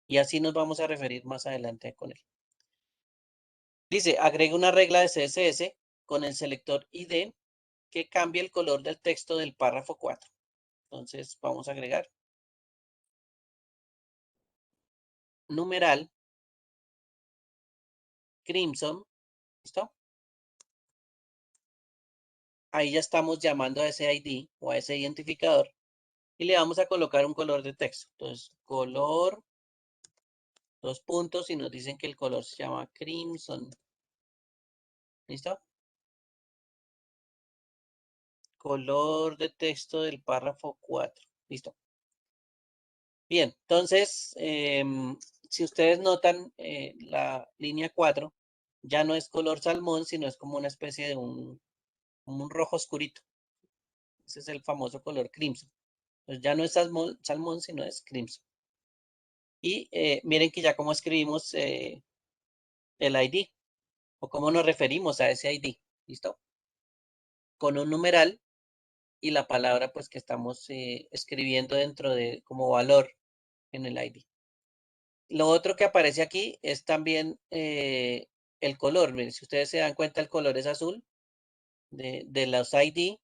Y así nos vamos a referir más adelante con él. Dice, agrega una regla de CSS con el selector ID que cambie el color del texto del párrafo 4. Entonces, vamos a agregar numeral crimson. ¿Listo? Ahí ya estamos llamando a ese ID o a ese identificador y le vamos a colocar un color de texto. Entonces, color, dos puntos y nos dicen que el color se llama crimson. ¿Listo? Color de texto del párrafo 4. ¿Listo? Bien, entonces si ustedes notan, la línea 4 ya no es color salmón, sino es como una especie de un rojo oscurito. Ese es el famoso color crimson. Pues ya no es salmón, sino es crimson. Y miren que ya como escribimos el ID o cómo nos referimos a ese ID. ¿Listo? Con un numeral y la palabra pues que estamos escribiendo dentro de como valor en el ID. Lo otro que aparece aquí es también el color. Miren, si ustedes se dan cuenta, el color es azul de los ID.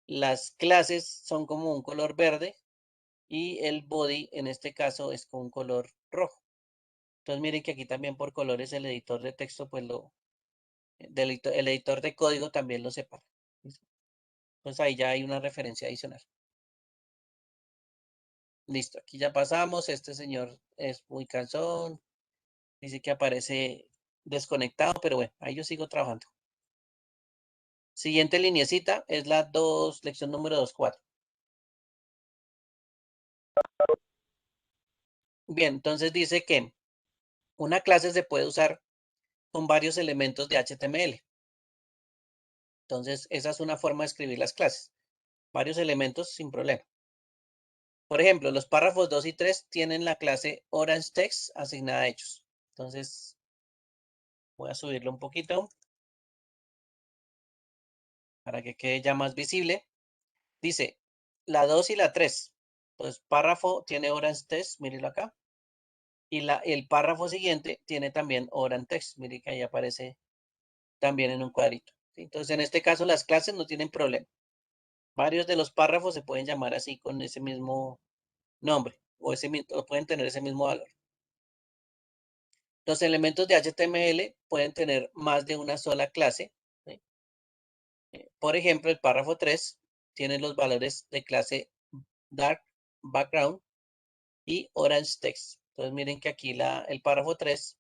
Las clases son como un color verde y el body en este caso es con un color rojo. Entonces miren que aquí también por colores el editor de texto, pues el editor de código también lo separa. ¿Listo? Entonces ahí ya hay una referencia adicional. Listo, aquí ya pasamos. Este señor es muy cansón. Dice que aparece desconectado, pero bueno, ahí yo sigo trabajando. Siguiente lineecita es la lección número 2.4. Bien, entonces dice que una clase se puede usar con varios elementos de HTML. Entonces, esa es una forma de escribir las clases. Varios elementos sin problema. Por ejemplo, los párrafos 2 y 3 tienen la clase Orange Text asignada a ellos. Entonces, voy a subirlo un poquito para que quede ya más visible. Dice, la 2 y la 3. Entonces, párrafo tiene Orange Text, mírenlo acá. Y el párrafo siguiente tiene también Orange Text. Miren que ahí aparece también en un cuadrito. ¿Sí? Entonces, en este caso, las clases no tienen problema. Varios de los párrafos se pueden llamar así con ese mismo nombre o pueden tener ese mismo valor. Los elementos de HTML pueden tener más de una sola clase. ¿Sí? Por ejemplo, el párrafo 3 tiene los valores de clase Dark Background y Orange Text. Entonces miren que aquí el párrafo 3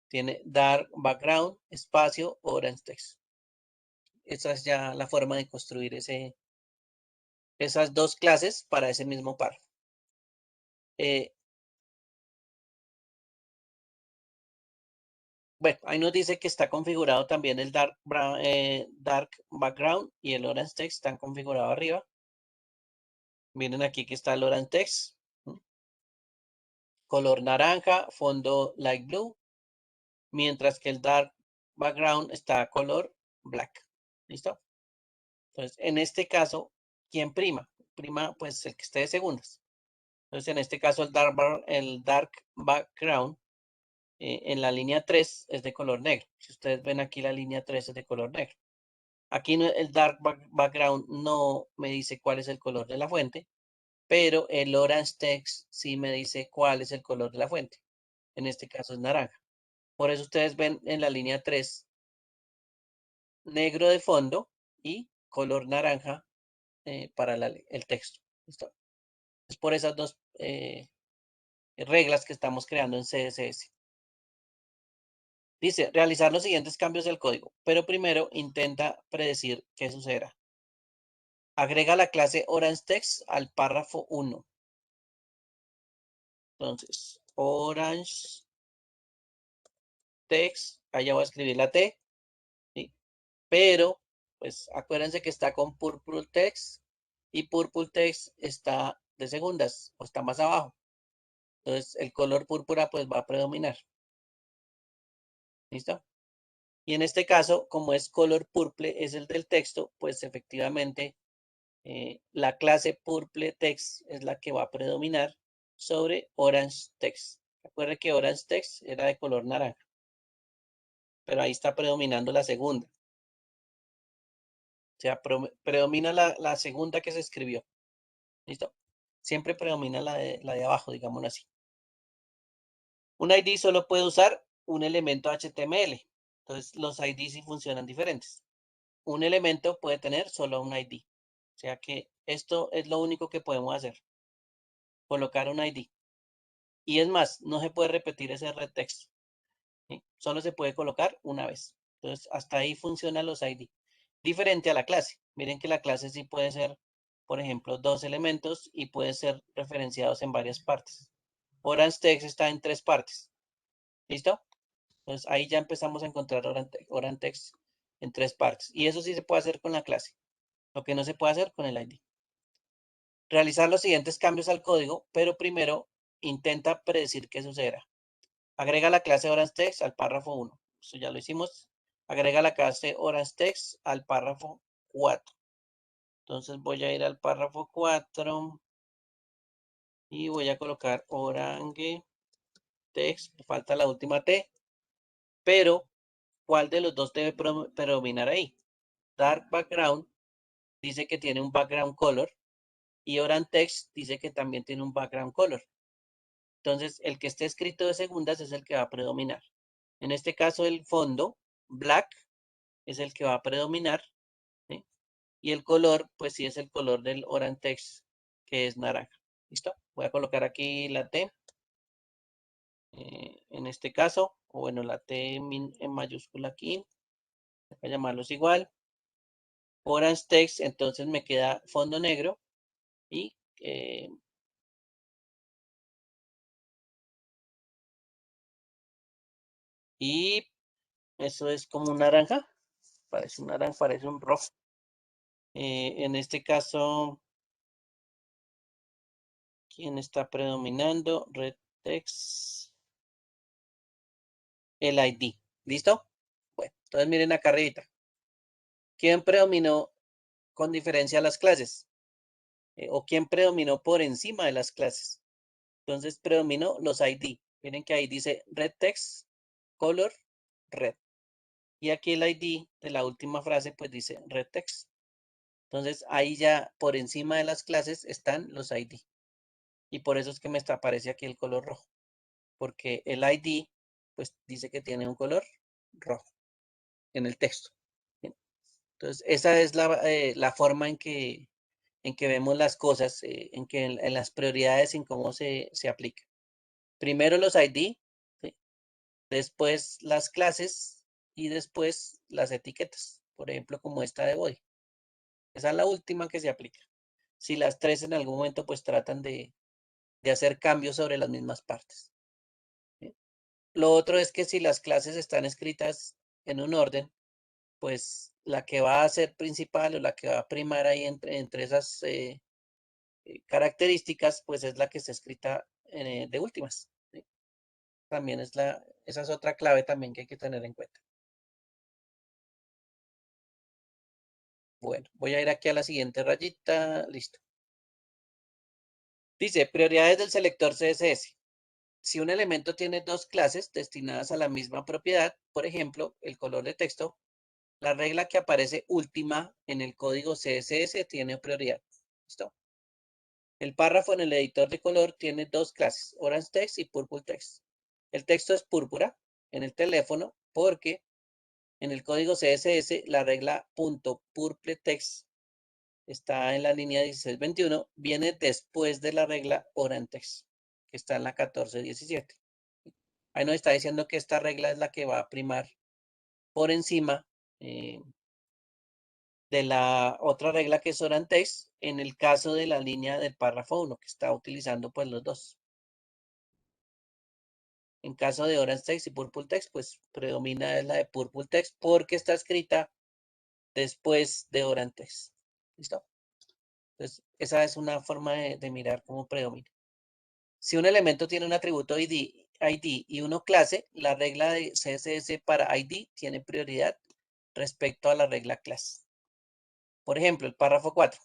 tiene Dark Background, espacio, Orange Text. Esa es ya la forma de construir esas dos clases para ese mismo párrafo. Bueno, ahí nos dice que está configurado también el dark background y el orange text están configurados arriba. Miren aquí que está el orange text. Color naranja, fondo light blue. Mientras que el dark background está color black. ¿Listo? Entonces, en este caso, ¿quién prima? Prima, pues, el que esté de segundas. Entonces, en este caso, el dark background en la línea 3 es de color negro. Si ustedes ven aquí, la línea 3 es de color negro. Aquí el dark background no me dice cuál es el color de la fuente, pero el orange text sí me dice cuál es el color de la fuente. En este caso es naranja. Por eso ustedes ven en la línea 3 negro de fondo y color naranja para el texto. ¿Listo? Es por esas dos reglas que estamos creando en CSS. Dice, realizar los siguientes cambios del código, pero primero intenta predecir qué sucederá. Agrega la clase OrangeText al párrafo 1. Entonces, OrangeText, allá voy a escribir la T, ¿sí? Pero, pues acuérdense que está con Purple Text y Purple Text está de segundas o está más abajo. Entonces, el color púrpura pues va a predominar. ¿Listo? Y en este caso, como es color purple, es el del texto, pues efectivamente la clase purple text es la que va a predominar sobre orange text. Recuerde que orange text era de color naranja, pero ahí está predominando la segunda. O sea, predomina la segunda que se escribió. ¿Listo? Siempre predomina la de abajo, digámoslo así. Un ID solo puede usar un elemento HTML. Entonces, los ID sí funcionan diferentes. Un elemento puede tener solo un ID. O sea que esto es lo único que podemos hacer. Colocar un ID. Y es más, no se puede repetir ese retexto. ¿Sí? Solo se puede colocar una vez. Entonces, hasta ahí funcionan los ID. Diferente a la clase. Miren que la clase sí puede ser, por ejemplo, dos elementos y puede ser referenciados en varias partes. Orange Text está en 3 partes. ¿Listo? Entonces ahí ya empezamos a encontrar Orange Text en 3 partes. Y eso sí se puede hacer con la clase. Lo que no se puede hacer con el ID. Realizar los siguientes cambios al código, pero primero intenta predecir qué sucederá. Agrega la clase Orange Text al párrafo 1. Eso ya lo hicimos. Agrega la clase Orange Text al párrafo 4. Entonces voy a ir al párrafo 4 y voy a colocar Orange Text. Me falta la última T, pero ¿cuál de los dos debe predominar ahí? Dark Background dice que tiene un background color y Orange Text dice que también tiene un background color. Entonces, el que esté escrito de segundas es el que va a predominar. En este caso, el fondo, black, es el que va a predominar, ¿sí? Y el color, pues sí es el color del Orange Text, que es naranja. ¿Listo? Voy a colocar aquí la T. En este caso, o bueno, la T en mayúscula aquí. Voy a llamarlos igual. Orange Text, entonces me queda fondo negro y eso es como un naranja. Parece un naranja, parece un rojo. En este caso, ¿quién está predominando? Red Text. El ID. ¿Listo? Bueno, entonces miren acá arribita. ¿Quién predominó con diferencia a las clases? ¿O quién predominó por encima de las clases? Entonces predominó los ID. Miren que ahí dice Red Text, Color, Red. Y aquí el ID de la última frase pues dice Red Text. Entonces ahí ya por encima de las clases están los ID. Y por eso es que me aparece aquí el color rojo. Porque el ID pues dice que tiene un color rojo en el texto. ¿Bien? Entonces esa es la forma en que vemos las cosas, en las prioridades, en cómo se aplica. Primero los ID, ¿sí? Después las clases y después las etiquetas. Por ejemplo, como esta de body. Esa es la última que se aplica. Si las tres en algún momento pues tratan de hacer cambios sobre las mismas partes. ¿Sí? Lo otro es que si las clases están escritas en un orden, pues la que va a ser principal o la que va a primar ahí entre esas características, pues es la que está escrita de últimas. ¿Sí? También esa es otra clave también que hay que tener en cuenta. Bueno, voy a ir aquí a la siguiente rayita. Listo. Dice, prioridades del selector CSS. Si un elemento tiene dos clases destinadas a la misma propiedad, por ejemplo, el color de texto, la regla que aparece última en el código CSS tiene prioridad. ¿Listo? El párrafo en el editor de color tiene dos clases, Orange Text y Purple Text. El texto es púrpura en el teléfono porque en el código CSS la regla .purpleText está en la línea 1621, viene después de la regla Orange Text, que está en la 1417. Ahí nos está diciendo que esta regla es la que va a primar por encima de la otra regla que es Orange Text en el caso de la línea del párrafo 1, que está utilizando pues los dos. En caso de Orange Text y Purple Text, pues predomina la de Purple Text porque está escrita después de Orange Text. ¿Listo? Entonces, esa es una forma de mirar cómo predomina. Si un elemento tiene un atributo ID y uno clase, la regla de CSS para ID tiene prioridad respecto a la regla clase. Por ejemplo, el párrafo 4,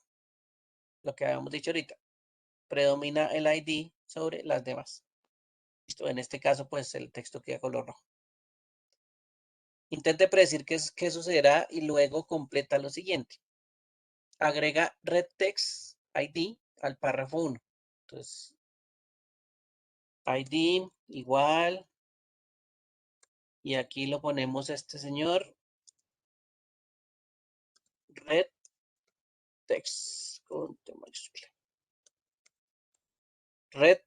lo que habíamos dicho ahorita, predomina el ID sobre las demás. ¿Listo? En este caso, pues el texto queda color rojo. Intente predecir qué sucederá y luego completa lo siguiente. Agrega Red Text ID al párrafo 1. Entonces, ID igual. Y aquí lo ponemos a este señor. Red Text con T mayúscula. Red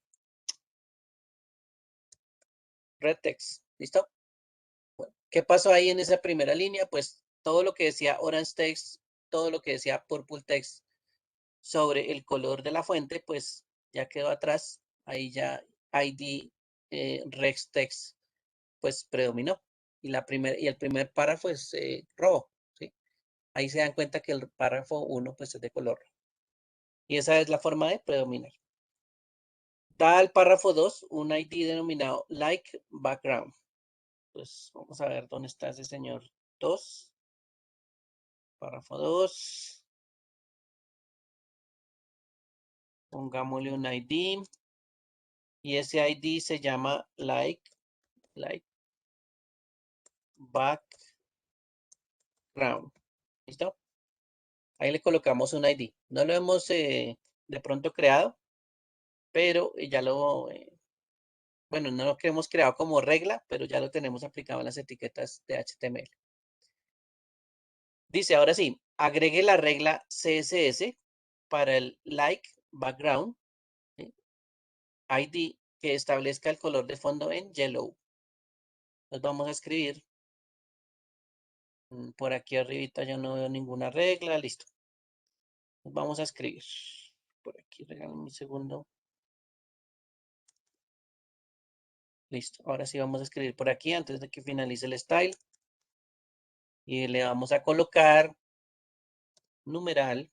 Text. ¿Listo? Bueno, ¿qué pasó ahí en esa primera línea? Pues todo lo que decía Orange Text, todo lo que decía Purple Text sobre el color de la fuente, pues ya quedó atrás. Ahí ya ID rex text pues predominó. Y, y el primer párrafo es rojo, ¿sí? Ahí se dan cuenta que el párrafo 1 pues es de color rojo. Y esa es la forma de predominar. Da al párrafo 2 un ID denominado like background. Pues vamos a ver dónde está ese señor 2. Párrafo 2. Pongámosle un ID. Y ese ID se llama like background. ¿Listo? Ahí le colocamos un ID. No lo hemos de pronto creado, pero ya bueno, no lo que hemos creado como regla, pero ya lo tenemos aplicado en las etiquetas de HTML. Dice, ahora sí, agregue la regla CSS para el like background, ¿sí? ID que establezca el color de fondo en yellow. Entonces vamos a escribir. Por aquí arribita yo no veo ninguna regla, listo. Vamos a escribir. Por aquí, regálame un segundo. Listo. Ahora sí vamos a escribir por aquí antes de que finalice el style. Y le vamos a colocar numeral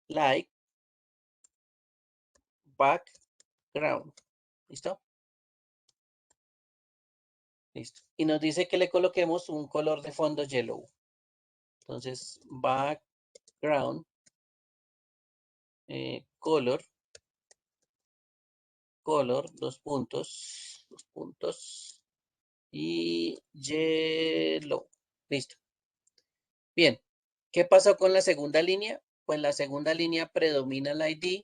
like background. ¿Listo? Listo. Y nos dice que le coloquemos un color de fondo yellow. Entonces, background color, dos puntos, y yellow. Listo. Bien. ¿Qué pasó con la segunda línea? Pues la segunda línea predomina el ID.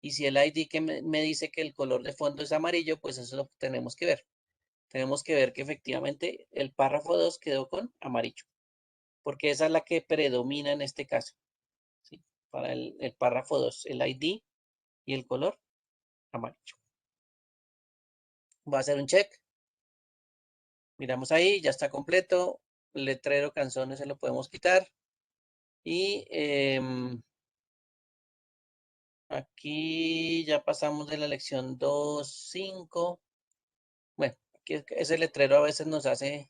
Y si el ID que me dice que el color de fondo es amarillo, pues eso es lo que tenemos que ver. Tenemos que ver que efectivamente el párrafo 2 quedó con amarillo, porque esa es la que predomina en este caso, ¿sí? Para el párrafo 2, el ID y el color amarillo. Voy a hacer un check. Miramos ahí, ya está completo. El letrero canciones se lo podemos quitar. Y aquí ya pasamos de la lección 2.5. Bueno, aquí ese letrero a veces nos hace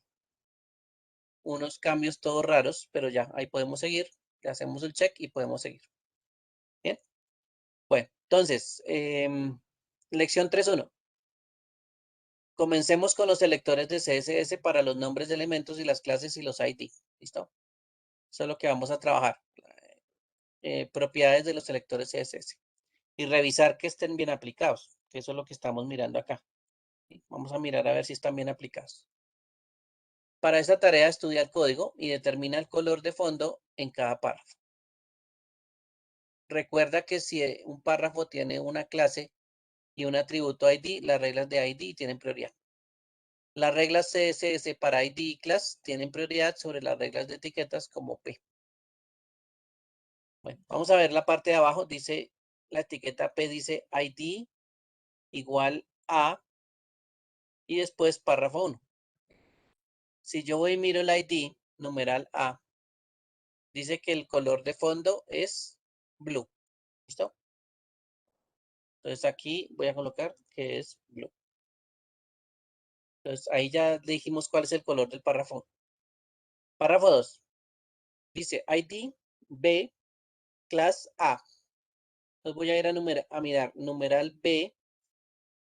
unos cambios todos raros, pero ya ahí podemos seguir. Le hacemos el check y podemos seguir. Bien. Bueno, entonces, lección 3.1. Comencemos con los selectores de CSS para los nombres de elementos y las clases y los ID. ¿Listo? Eso es lo que vamos a trabajar. Propiedades de los selectores CSS. Y revisar que estén bien aplicados. Que eso es lo que estamos mirando acá. ¿Sí? Vamos a mirar a ver si están bien aplicados. Para esta tarea estudia el código y determina el color de fondo en cada párrafo. Recuerda que si un párrafo tiene una clase y un atributo ID, las reglas de ID tienen prioridad. Las reglas CSS para ID y class tienen prioridad sobre las reglas de etiquetas como P. Bueno, vamos a ver la parte de abajo. Dice, la etiqueta P dice ID igual a y después párrafo 1. Si yo voy y miro el ID, numeral A, dice que el color de fondo es blue. ¿Listo? Entonces aquí voy a colocar que es blue. Entonces ahí ya dijimos cuál es el color del párrafo. Párrafo 2. Dice ID B class A. Entonces voy a ir a mirar numeral B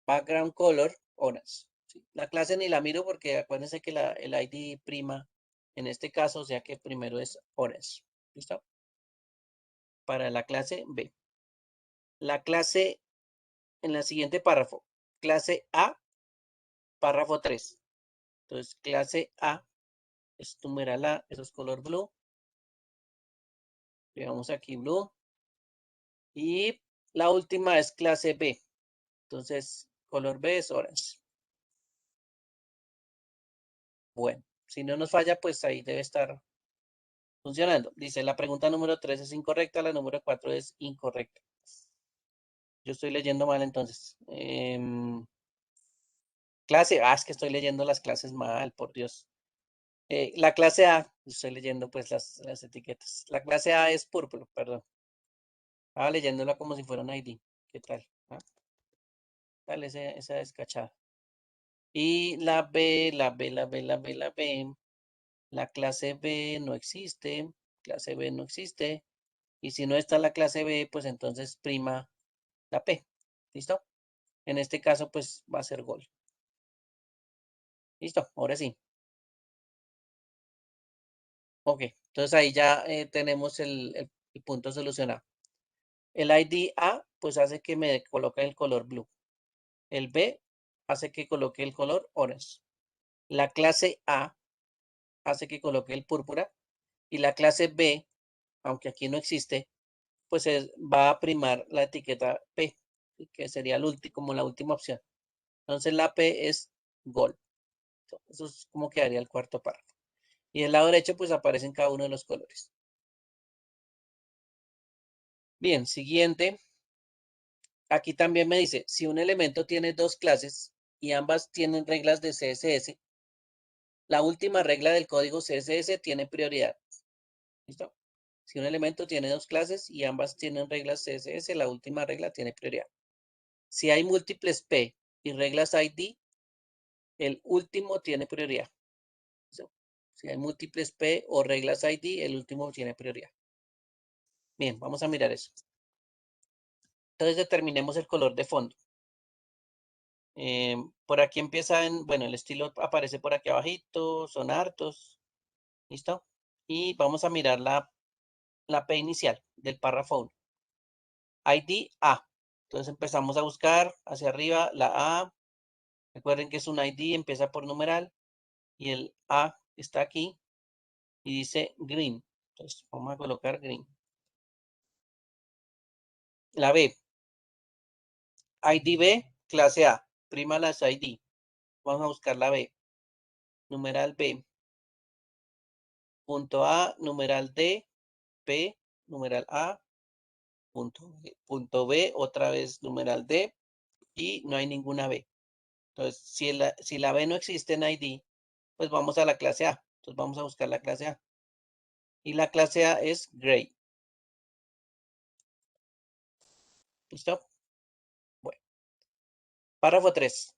background color orange. ¿Sí? La clase ni la miro porque acuérdense que el ID prima en este caso, o sea que primero es orange. ¿Listo? Para la clase B. La clase en el siguiente párrafo. Clase A, párrafo 3. Entonces, clase A es numeral A, eso es color blue. Veamos aquí blue. Y la última es clase B. Entonces, color B es orange. Bueno, si no nos falla, pues ahí debe estar funcionando. Dice, la pregunta número 3 es incorrecta, la número 4 es incorrecta. Yo estoy leyendo mal entonces. Clase A, es que estoy leyendo las clases mal, por Dios. La clase A, estoy leyendo pues las etiquetas. La clase A es púrpura, perdón. Estaba leyéndola como si fuera un ID. ¿Qué tal? ¿Ah? Dale esa descachada. Y la B, la B, la B, la B, la B. La clase B no existe. Clase B no existe. Y si no está la clase B, pues entonces prima la P. ¿Listo? En este caso, pues va a ser gol. Listo, ahora sí. Ok, entonces ahí ya tenemos el punto solucionado. El ID A, pues hace que me coloque el color blue. El B hace que coloque el color orange. La clase A hace que coloque el púrpura. Y la clase B, aunque aquí no existe, pues va a primar la etiqueta P, que sería como la última opción. Entonces la P es gol. Eso es como quedaría el cuarto párrafo. Y del lado derecho, pues aparecen cada uno de los colores. Bien, siguiente. Aquí también me dice, si un elemento tiene dos clases y ambas tienen reglas de CSS, la última regla del código CSS tiene prioridad. ¿Listo? Si un elemento tiene dos clases y ambas tienen reglas CSS, la última regla tiene prioridad. Si hay múltiples P y reglas ID, el último tiene prioridad. ¿Listo? Si hay múltiples P o reglas ID, el último tiene prioridad. Bien, vamos a mirar eso. Entonces determinemos el color de fondo. Por aquí empieza bueno, el estilo aparece por aquí abajito, son hartos, ¿listo? Y vamos a mirar la P inicial del párrafo 1. ID A. Entonces empezamos a buscar hacia arriba la A. Recuerden que es un ID, empieza por numeral y el A está aquí y dice green. Entonces vamos a colocar green. La B. ID B, clase A. Prima las ID. Vamos a buscar la B. Numeral B. Punto A, numeral D, P, numeral A, punto B, otra vez numeral D, y no hay ninguna B. Entonces, si la B no existe en ID, pues vamos a la clase A. Entonces vamos a buscar la clase A. Y la clase A es gray. ¿Listo? Bueno. Párrafo 3.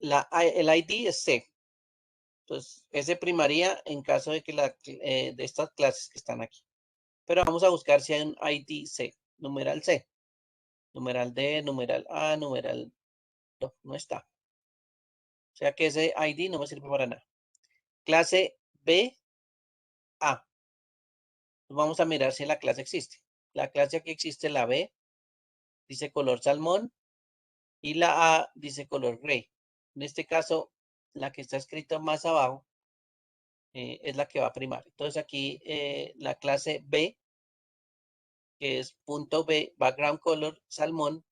El ID es C. Entonces, S primaría en caso de que de estas clases que están aquí. Pero vamos a buscar si hay un ID C. Numeral C. Numeral D, numeral A, numeral... No, no está. O sea que ese ID no me sirve para nada. Clase B, A. Vamos a mirar si la clase existe. La clase aquí existe, la B, dice color salmón, y la A dice color gray. En este caso, la que está escrita más abajo es la que va a primar. Entonces aquí la clase B, que es punto B, background color salmón,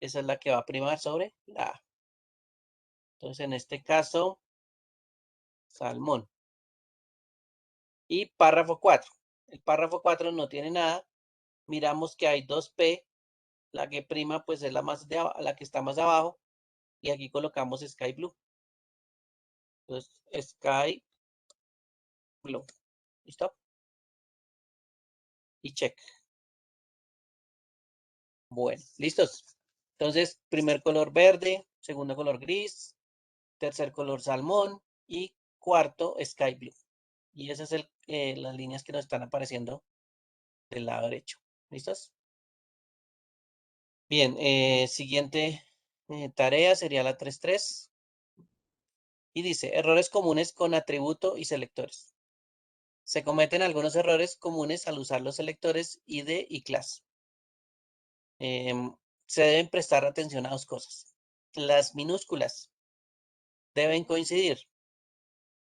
esa es la que va a primar sobre la A. Entonces en este caso, salmón. Y párrafo 4. El párrafo 4 no tiene nada. Miramos que hay dos P. La que prima pues es la que está más abajo. Y aquí colocamos Sky Blue. Entonces, Sky Blue. ¿Listo? Y check. Bueno, listos. Entonces, primer color verde, segundo color gris, tercer color salmón y cuarto Sky Blue. Y esas son las líneas que nos están apareciendo del lado derecho. ¿Listos? Bien, siguiente tarea sería la 3.3. Y dice, errores comunes con atributo y selectores. Se cometen algunos errores comunes al usar los selectores ID y class. Se deben prestar atención a dos cosas. Las minúsculas deben coincidir.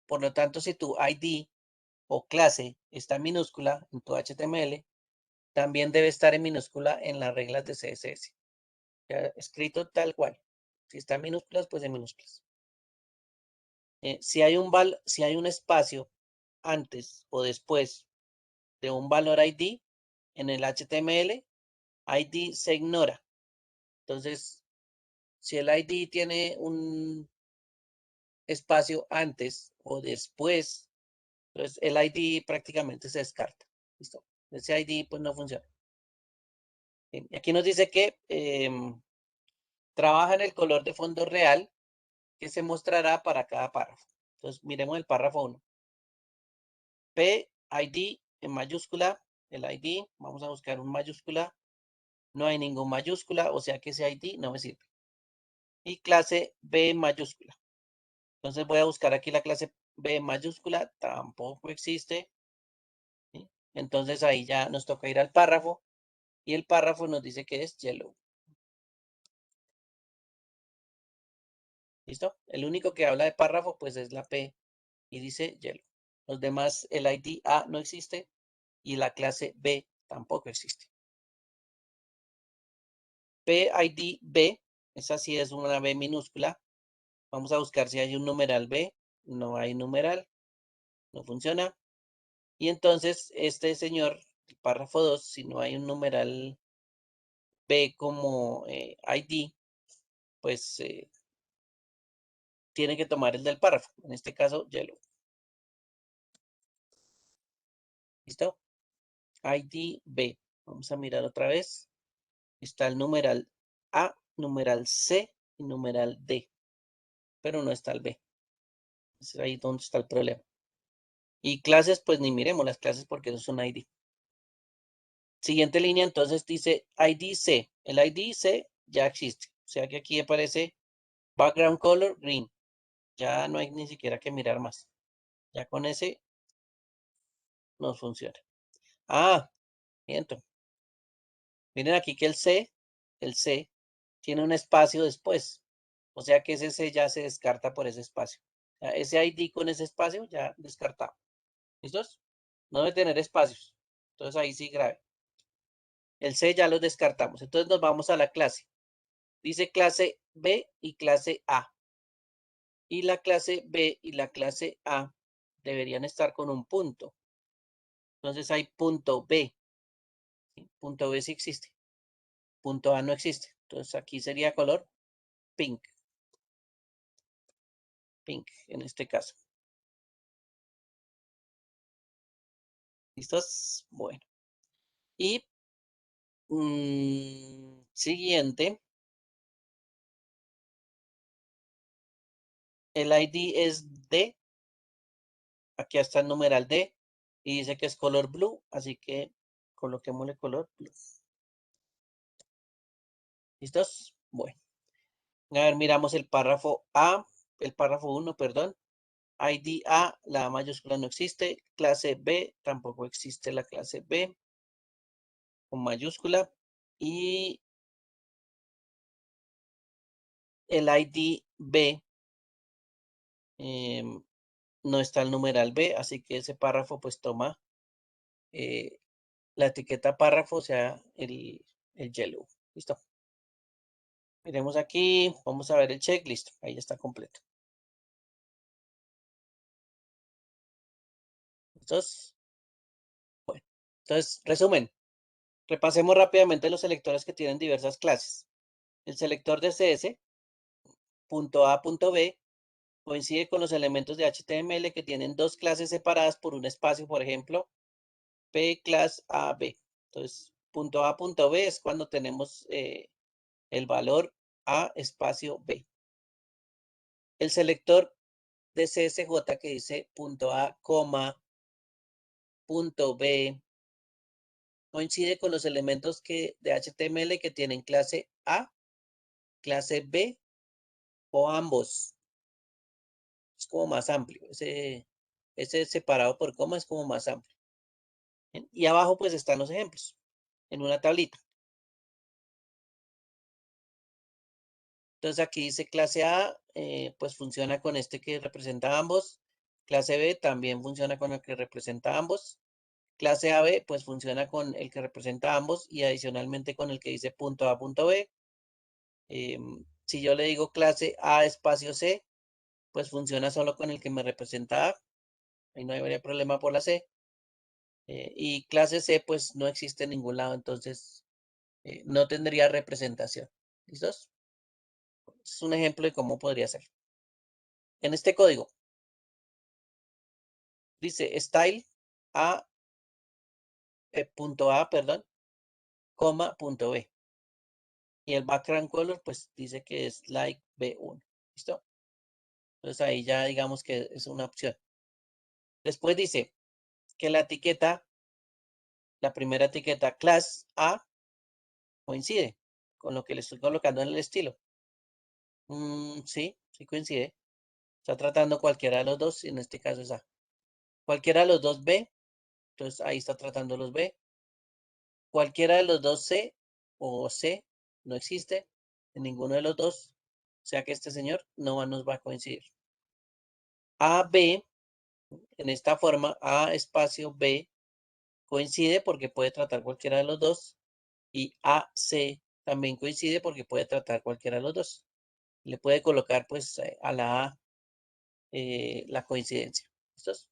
Por lo tanto, si tu ID o clase está en minúscula en tu HTML, también debe estar en minúscula en las reglas de CSS. Ya escrito tal cual. Si está en minúsculas, pues en minúsculas. Si hay un espacio antes o después de un valor ID en el HTML, ID se ignora. Entonces, si el ID tiene un espacio antes o después, entonces el ID prácticamente se descarta. ¿Listo? Ese ID pues no funciona. Aquí nos dice que trabaja en el color de fondo real que se mostrará para cada párrafo. Entonces, miremos el párrafo 1. PID en mayúscula, el ID, vamos a buscar un mayúscula, no hay ningún mayúscula, o sea que ese ID no me sirve. Y clase B en mayúscula. Entonces voy a buscar aquí la clase B en mayúscula, tampoco existe. ¿Sí? Entonces ahí ya nos toca ir al párrafo y el párrafo nos dice que es yellow. ¿Listo? El único que habla de párrafo pues es la P y dice yellow. Los demás, el ID A no existe y la clase B tampoco existe. PID B, esa sí es una B minúscula. Vamos a buscar si hay un numeral B. No hay numeral, no funciona. Y entonces este señor, el párrafo 2, si no hay un numeral B como ID, pues tiene que tomar el del párrafo. En este caso, yellow. ¿Listo? ID B. Vamos a mirar otra vez. Está el numeral A, numeral C y numeral D. Pero no está el B. Es ahí donde está el problema. Y clases, pues ni miremos las clases porque eso es un ID. Siguiente línea, entonces dice ID C. El ID C ya existe. O sea que aquí aparece background color green. Ya no hay ni siquiera que mirar más. Ya con ese nos funciona. Ah, miento. Miren aquí que el C, tiene un espacio después. O sea que ese C ya se descarta por ese espacio. O sea, ese ID con ese espacio ya descartado. ¿Listos? No debe tener espacios. Entonces ahí sí grave. El C ya lo descartamos. Entonces nos vamos a la clase. Dice clase B y clase A. Y la clase B y la clase A deberían estar con un punto. Entonces hay punto B. ¿Sí? Punto B sí existe. Punto A no existe. Entonces aquí sería color pink. Pink en este caso. ¿Listos? Bueno. Y siguiente. El ID es D. Aquí está el numeral D. Y dice que es color blue. Así que coloquémosle color blue. ¿Listos? Bueno. A ver, miramos el párrafo A. El párrafo 1, perdón. ID A, la mayúscula no existe. Clase B, tampoco existe la clase B con mayúscula. Y el ID B no está el numeral B, así que ese párrafo pues toma la etiqueta párrafo, o sea, el yellow. Listo. Miremos aquí, vamos a ver el check, listo, ahí ya está completo. ¿Listos? Bueno, entonces, resumen. Repasemos rápidamente los selectores que tienen diversas clases. El selector de CS, punto A, punto B, coincide con los elementos de HTML que tienen dos clases separadas por un espacio, por ejemplo, P class AB. Entonces, punto A, punto B es cuando tenemos el valor A espacio B. El selector de CSJ que dice punto A, punto B, coincide con los elementos de HTML que tienen clase A, clase B o ambos. Es como más amplio. Ese separado por coma es como más amplio. ¿Bien? Y abajo pues están los ejemplos en una tablita. Entonces aquí dice clase A, pues funciona con este que representa ambos. Clase B también funciona con el que representa ambos. Clase AB pues funciona con el que representa ambos y adicionalmente con el que dice punto A, punto B. Si yo le digo clase A espacio C, pues funciona solo con el que me representa A. Ahí no habría problema por la C. Y clase C pues no existe en ningún lado, entonces no tendría representación. ¿Listos? Es un ejemplo de cómo podría ser. En este código dice style A, punto A, perdón, coma, punto B. Y el background color, pues dice que es like B1. ¿Listo? Entonces ahí ya digamos que es una opción. Después dice que la etiqueta, la primera etiqueta class A coincide con lo que le estoy colocando en el estilo. Sí, sí coincide. Está tratando cualquiera de los dos, y en este caso es A. Cualquiera de los dos B, entonces ahí está tratando los B. Cualquiera de los dos C o C no existe en ninguno de los dos. O sea que este señor no nos va a coincidir. A, B, en esta forma, A espacio B coincide porque puede tratar cualquiera de los dos. Y A, C también coincide porque puede tratar cualquiera de los dos. Le puede colocar pues a la A la coincidencia. ¿Listos?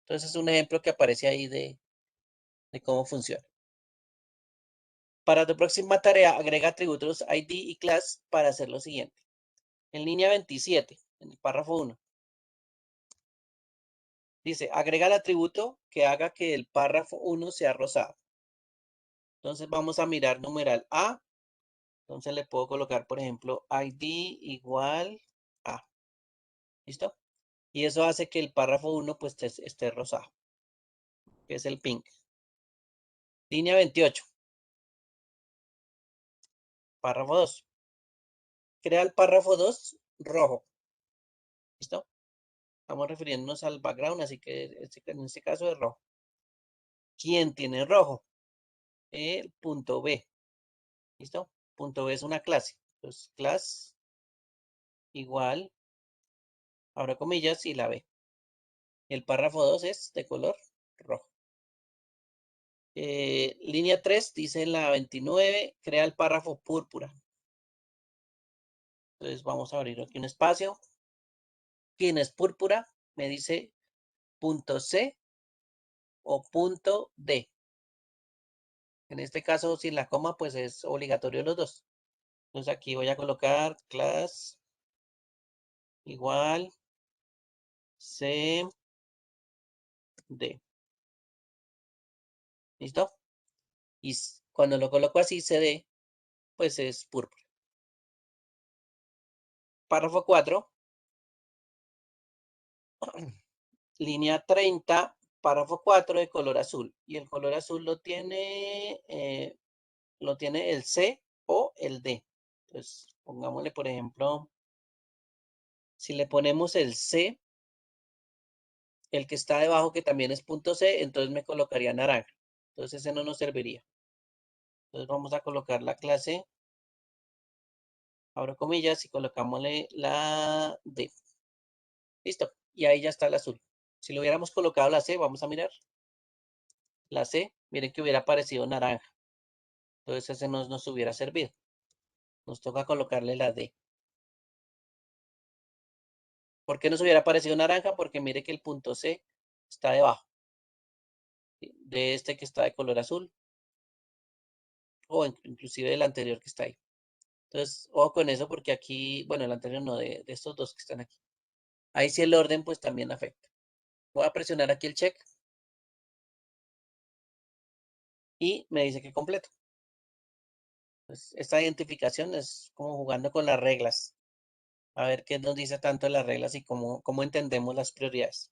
Entonces es un ejemplo que aparece ahí de cómo funciona. Para tu próxima tarea, agrega atributos ID y class para hacer lo siguiente. En línea 27, en el párrafo 1, dice, agrega el atributo que haga que el párrafo 1 sea rosado. Entonces vamos a mirar numeral A. Entonces le puedo colocar, por ejemplo, ID igual A. ¿Listo? Y eso hace que el párrafo 1 pues esté rosado, que es el pink. Línea 28. Párrafo 2. Crea el párrafo 2 rojo. ¿Listo? Estamos refiriéndonos al background, así que en este caso es rojo. ¿Quién tiene rojo? El punto B. ¿Listo? Punto B es una clase. Entonces, class igual, abro comillas, y la B. El párrafo 2 es de color rojo. Línea 3 dice en la 29, crea el párrafo púrpura. Entonces vamos a abrir aquí un espacio. ¿Quién es púrpura? Me dice punto C o punto D. En este caso, sin la coma, pues es obligatorio los dos. Entonces aquí voy a colocar class igual C D. ¿Listo? Y cuando lo coloco así, CD, pues es púrpura. Párrafo 4, línea 30, párrafo 4 de color azul. Y el color azul lo tiene el C o el D. Entonces, pongámosle, por ejemplo, si le ponemos el C, el que está debajo, que también es punto C, entonces me colocaría naranja. Entonces ese no nos serviría. Entonces vamos a colocar la clase, abro comillas, y colocámosle la D. Listo. Y ahí ya está el azul. Si le hubiéramos colocado la C, vamos a mirar. La C, miren que hubiera aparecido naranja. Entonces ese no nos hubiera servido. Nos toca colocarle la D. ¿Por qué nos hubiera aparecido naranja? Porque mire que el punto C está debajo de este que está de color azul. O inclusive del anterior que está ahí. Entonces, ojo con eso porque aquí, bueno, el anterior no, de estos dos que están aquí. Ahí sí el orden pues también afecta. Voy a presionar aquí el check. Y me dice que completo. Pues esta identificación es como jugando con las reglas. A ver qué nos dice tanto las reglas y cómo entendemos las prioridades.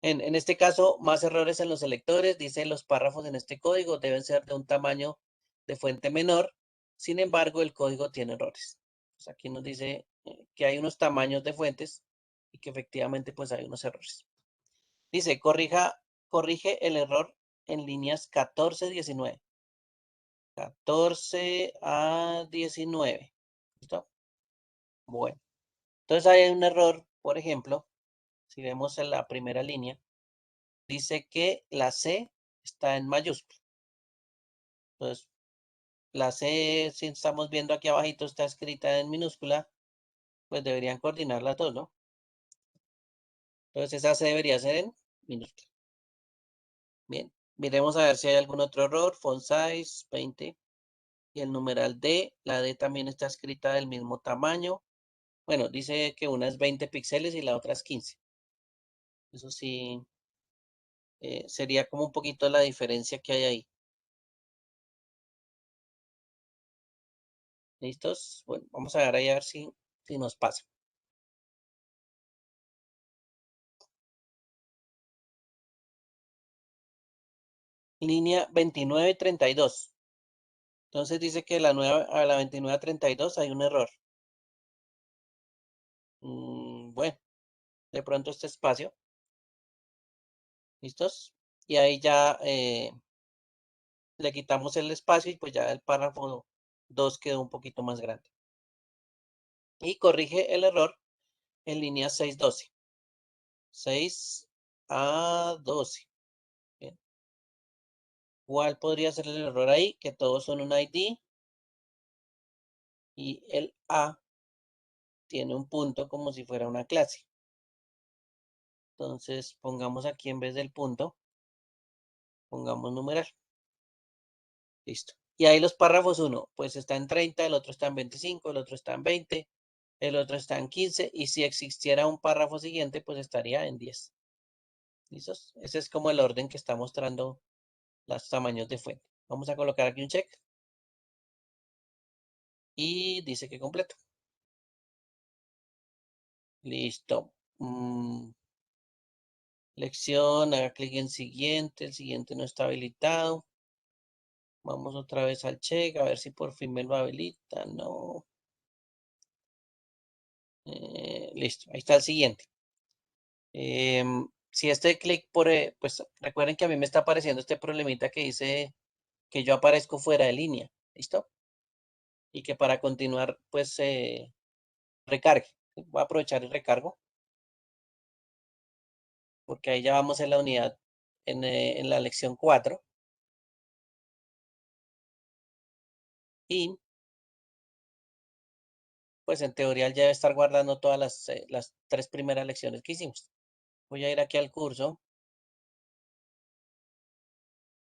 En este caso, más errores en los selectores. Dice los párrafos en este código deben ser de un tamaño de fuente menor. Sin embargo, el código tiene errores. Pues aquí nos dice que hay unos tamaños de fuentes y que efectivamente pues hay unos errores. Dice, corrige el error en líneas 14, 19. 14 a 19. ¿Listo? Bueno, entonces hay un error, por ejemplo, si vemos en la primera línea, dice que la C está en mayúscula. Entonces, la C, si estamos viendo aquí abajito, está escrita en minúscula, pues deberían coordinar las dos, ¿no? Entonces esa C debería ser en minúscula. Bien, miremos a ver si hay algún otro error. Font size 20 y el numeral D, la D también está escrita del mismo tamaño. Bueno, dice que una es 20 píxeles y la otra es 15. Eso sí, sería como un poquito la diferencia que hay ahí. ¿Listos? Bueno, vamos a ver ahí a ver si nos pasa. Línea 29 y 32. Entonces dice que a la 29 a 32 hay un error. Bueno, de pronto este espacio. ¿Listos? Y ahí ya le quitamos el espacio y pues ya el párrafo 2 quedó un poquito más grande. Y corrige el error en línea 6-12. 6 a 12. Bien. ¿Cuál podría ser el error ahí? Que todos son un ID y el A tiene un punto como si fuera una clase. Entonces pongamos aquí en vez del punto, pongamos numeral. Listo. Y ahí los párrafos 1, pues está en 30, el otro está en 25, el otro está en 20, el otro está en 15, y si existiera un párrafo siguiente, pues estaría en 10. ¿Listos? Ese es como el orden que está mostrando los tamaños de fuente. Vamos a colocar aquí un check. Y dice que completo. Listo. Lección, haga clic en siguiente, el siguiente no está habilitado. Vamos otra vez al check, a ver si por fin me lo habilita. No. Listo, ahí está el siguiente. Si este clic pues recuerden que a mí me está apareciendo este problemita que dice que yo aparezco fuera de línea. ¿Listo? Y que para continuar, pues recargue. Voy a aprovechar el recargo, porque ahí ya vamos en la unidad, en la lección 4. Y pues en teoría él ya debe estar guardando todas las 3 primeras lecciones que hicimos. Voy a ir aquí al curso.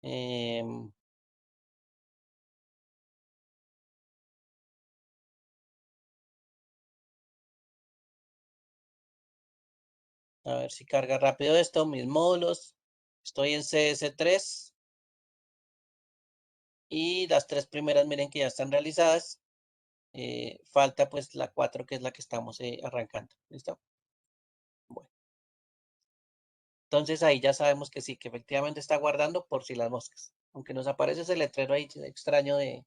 em, a ver si carga rápido esto, mis módulos. Estoy en CS3 y las 3 primeras miren que ya están realizadas. Falta pues la 4 que es la que estamos arrancando. ¿Listo? Bueno, entonces ahí ya sabemos que sí, que efectivamente está guardando por si las moscas. Aunque nos aparece ese letrero ahí extraño de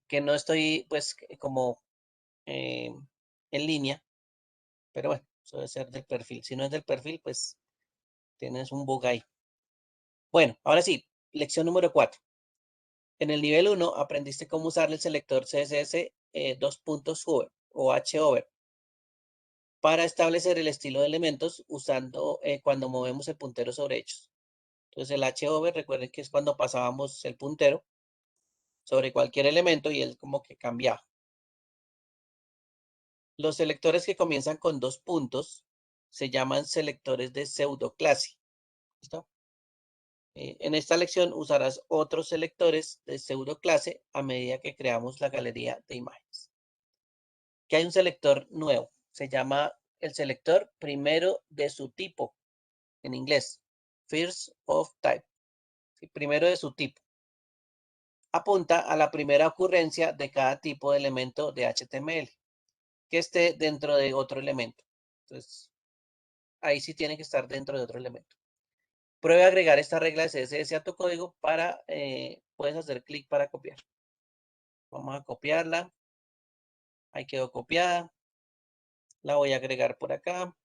que no estoy pues como eh, en línea. Pero bueno, eso debe ser del perfil. Si no es del perfil, pues tienes un bug ahí. Bueno, ahora sí, lección número 4. En el nivel 1 aprendiste cómo usar el selector CSS 2.hover o hover para establecer el estilo de elementos usando cuando movemos el puntero sobre ellos. Entonces el hover, recuerden que es cuando pasábamos el puntero sobre cualquier elemento y él como que cambiaba. Los selectores que comienzan con 2 puntos se llaman selectores de pseudoclase. ¿Listo? En esta lección usarás otros selectores de pseudoclase a medida que creamos la galería de imágenes. Que hay un selector nuevo, se llama el selector primero de su tipo, en inglés, first of type, primero de su tipo. Apunta a la primera ocurrencia de cada tipo de elemento de HTML que esté dentro de otro elemento. Entonces, ahí sí tiene que estar dentro de otro elemento. Pruebe a agregar esta regla de CSS a tu código puedes hacer clic para copiar. Vamos a copiarla. Ahí quedó copiada. La voy a agregar por acá.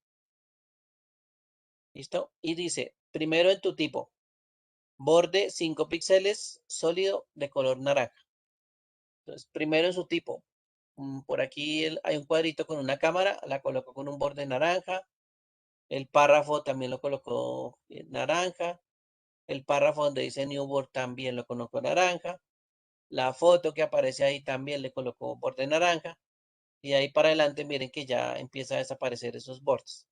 ¿Listo? Y dice, primero en tu tipo, borde 5 píxeles sólido de color naranja. Entonces, primero en su tipo. Por aquí hay un cuadrito con una cámara, la coloco con un borde naranja. El párrafo también lo colocó naranja. El párrafo donde dice Newboard también lo colocó naranja. La foto que aparece ahí también le colocó borde naranja. Y ahí para adelante miren que ya empieza a desaparecer esos bordes.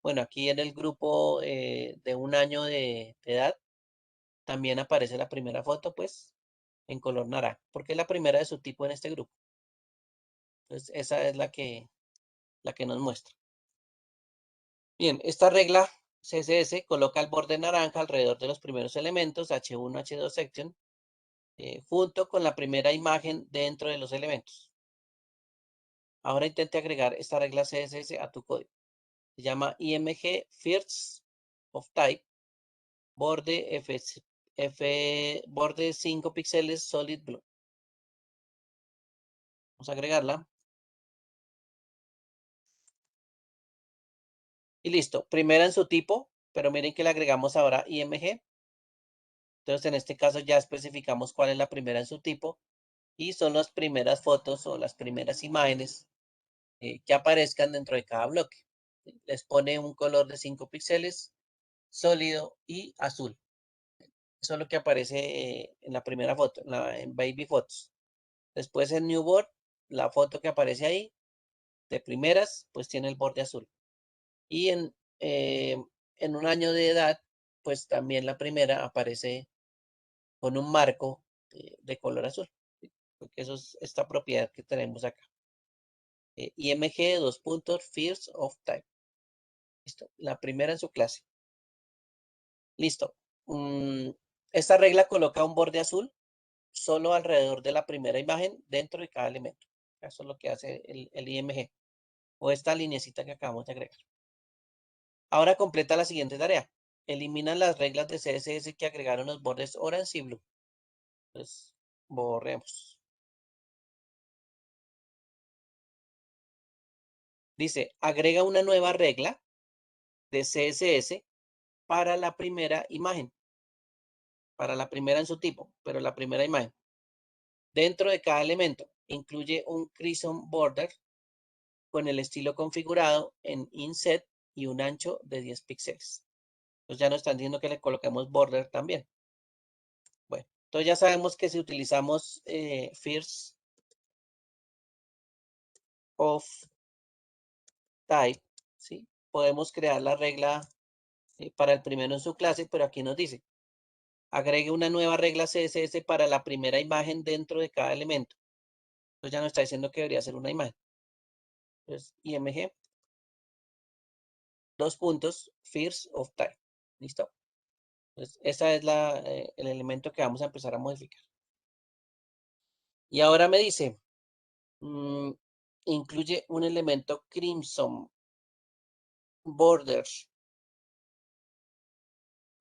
Bueno, aquí en el grupo de 1 año de edad también aparece la primera foto, pues, en color naranja, porque es la primera de su tipo en este grupo. Entonces, esa es la que nos muestra. Bien, esta regla CSS coloca el borde naranja alrededor de los primeros elementos, H1, H2 section, junto con la primera imagen dentro de los elementos. Ahora intente agregar esta regla CSS a tu código. Se llama img first of type, borde borde 5 píxeles solid blue. Vamos a agregarla. Y listo. Primera en su tipo, pero miren que le agregamos ahora img. Entonces en este caso ya especificamos cuál es la primera en su tipo y son las primeras fotos o las primeras imágenes que aparezcan dentro de cada bloque. Les pone un color de 5 píxeles, sólido y azul. Eso es lo que aparece en la primera foto, en Baby Photos. Después en New Board, la foto que aparece ahí, de primeras, pues tiene el borde azul. Y en un año de edad, pues también la primera aparece con un marco de color azul. ¿Sí? Porque eso es esta propiedad que tenemos acá. IMG, dos puntos, first of type. Listo. La primera en su clase. Listo. Esta regla coloca un borde azul solo alrededor de la primera imagen dentro de cada elemento. Eso es lo que hace el IMG o esta linecita que acabamos de agregar. Ahora completa la siguiente tarea. Elimina las reglas de CSS que agregaron los bordes orange y blue. Entonces, borremos. Dice, agrega una nueva regla de CSS para la primera imagen. Para la primera en su tipo, pero la primera imagen. Dentro de cada elemento, incluye un crimson border con el estilo configurado en inset y un ancho de 10 píxeles. Entonces ya nos están diciendo que le coloquemos border también. Bueno, entonces ya sabemos que si utilizamos first of type, ¿sí? Podemos crear la regla para el primero en su clase, pero aquí nos dice, agregue una nueva regla CSS para la primera imagen dentro de cada elemento. Entonces ya nos está diciendo que debería ser una imagen. Entonces, img, dos puntos, first of type. ¿Listo? Entonces, ese es el elemento que vamos a empezar a modificar. Y ahora me dice, incluye un elemento crimson border.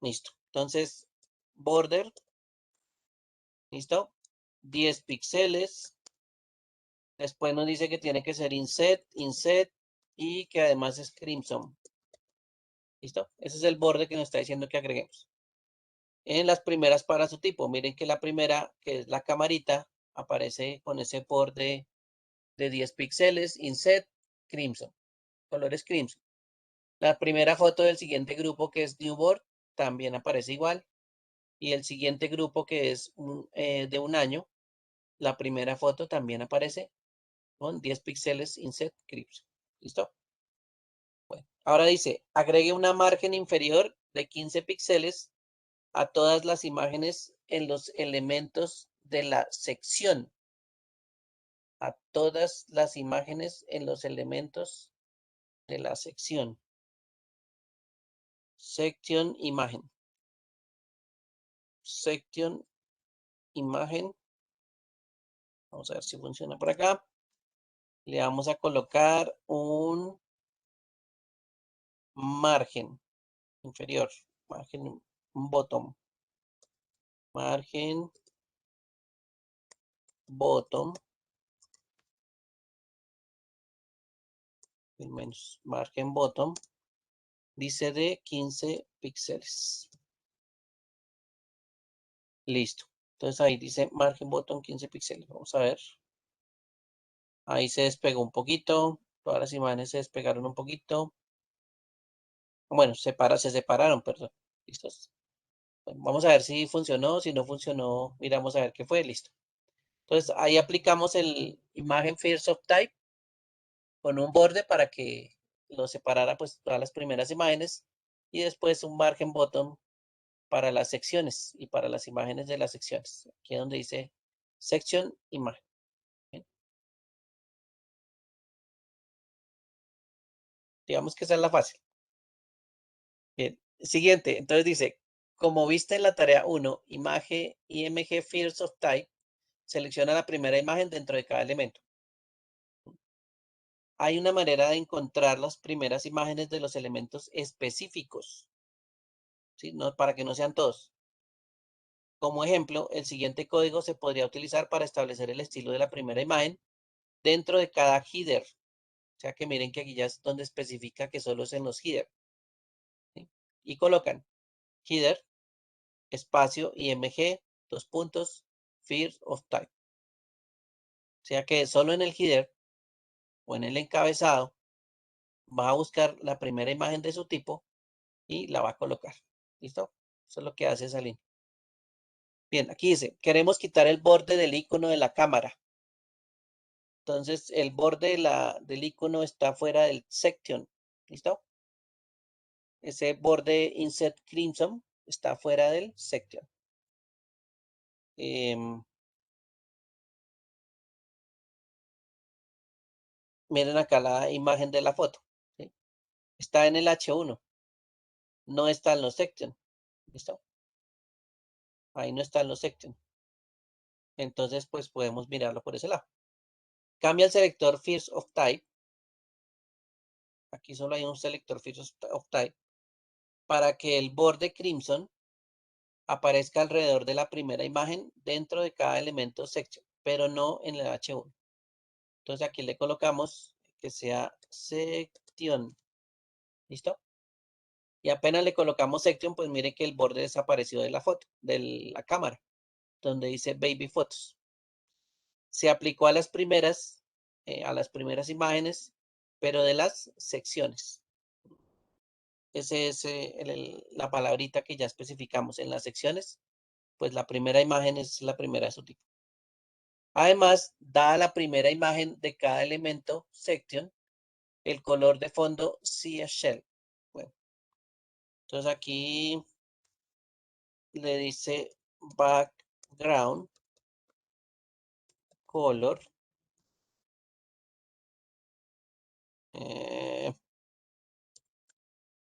Listo. Entonces, border, listo. 10 píxeles. Después nos dice que tiene que ser inset y que además es crimson. ¿Listo? Ese es el borde que nos está diciendo que agreguemos. En las primeras para su tipo, miren que la primera, que es la camarita, aparece con ese borde de 10 píxeles, inset, crimson, colores crimson. La primera foto del siguiente grupo, que es New Board, también aparece igual. Y el siguiente grupo, que es de un año, la primera foto también aparece con 10 píxeles, inset, crimson. ¿Listo? Bueno, ahora dice, agregue una margen inferior de 15 píxeles a todas las imágenes en los elementos de la sección. A todas las imágenes en los elementos de la sección. Sección imagen. Sección imagen. Vamos a ver si funciona por acá. Le vamos a colocar un margen inferior. Margen bottom. Margen bottom. El menos. Margen bottom. Dice de 15 píxeles. Listo. Entonces ahí dice margen bottom 15 píxeles. Vamos a ver. Ahí se despegó un poquito. Todas las imágenes se despegaron un poquito. Bueno, se separaron, perdón. ¿Listos? Bueno, vamos a ver si funcionó. Si no funcionó, miramos a ver qué fue. Listo. Entonces ahí aplicamos el imagen first of type con un borde para que lo separara pues todas las primeras imágenes y después un margen bottom para las secciones y para las imágenes de las secciones. Aquí es donde dice section imagen. Bien. Digamos que esa es la fácil. Bien. Siguiente, entonces dice, Como viste en la tarea 1, imagen IMG Fields of Type, selecciona la primera imagen dentro de cada elemento. Hay una manera de encontrar las primeras imágenes de los elementos específicos, ¿sí? No, para que no sean todos. Como ejemplo, el siguiente código se podría utilizar para establecer el estilo de la primera imagen dentro de cada header. O sea que miren que aquí ya es donde especifica que solo es en los header, ¿sí? Y colocan header, espacio, img, dos puntos, fields of type. O sea que solo en el header o en el encabezado va a buscar la primera imagen de su tipo y la va a colocar. ¿Listo? Eso es lo que hace esa línea. Bien, aquí dice, queremos quitar el borde del icono de la cámara. Entonces, el borde del icono está fuera del section. ¿Listo? Ese borde insert crimson está fuera del section. Miren acá la imagen de la foto, ¿sí? Está en el H1, no está en los section. ¿Listo? Ahí no está en los section. Entonces, pues podemos mirarlo por ese lado. Cambia el selector Fields of Type. Aquí solo hay un selector Fields of Type para que el borde crimson aparezca alrededor de la primera imagen dentro de cada elemento section, pero no en el H1. Entonces aquí le colocamos que sea section. ¿Listo? Y apenas le colocamos section, pues mire que el borde desapareció de la foto, de la cámara, donde dice baby photos. Se aplicó a las primeras imágenes, pero de las secciones. Esa es la palabrita que ya especificamos en las secciones, pues la primera imagen es la primera de su tipo. Además, da la primera imagen de cada elemento section el color de fondo sea shell. Bueno, entonces aquí le dice background color. Eh,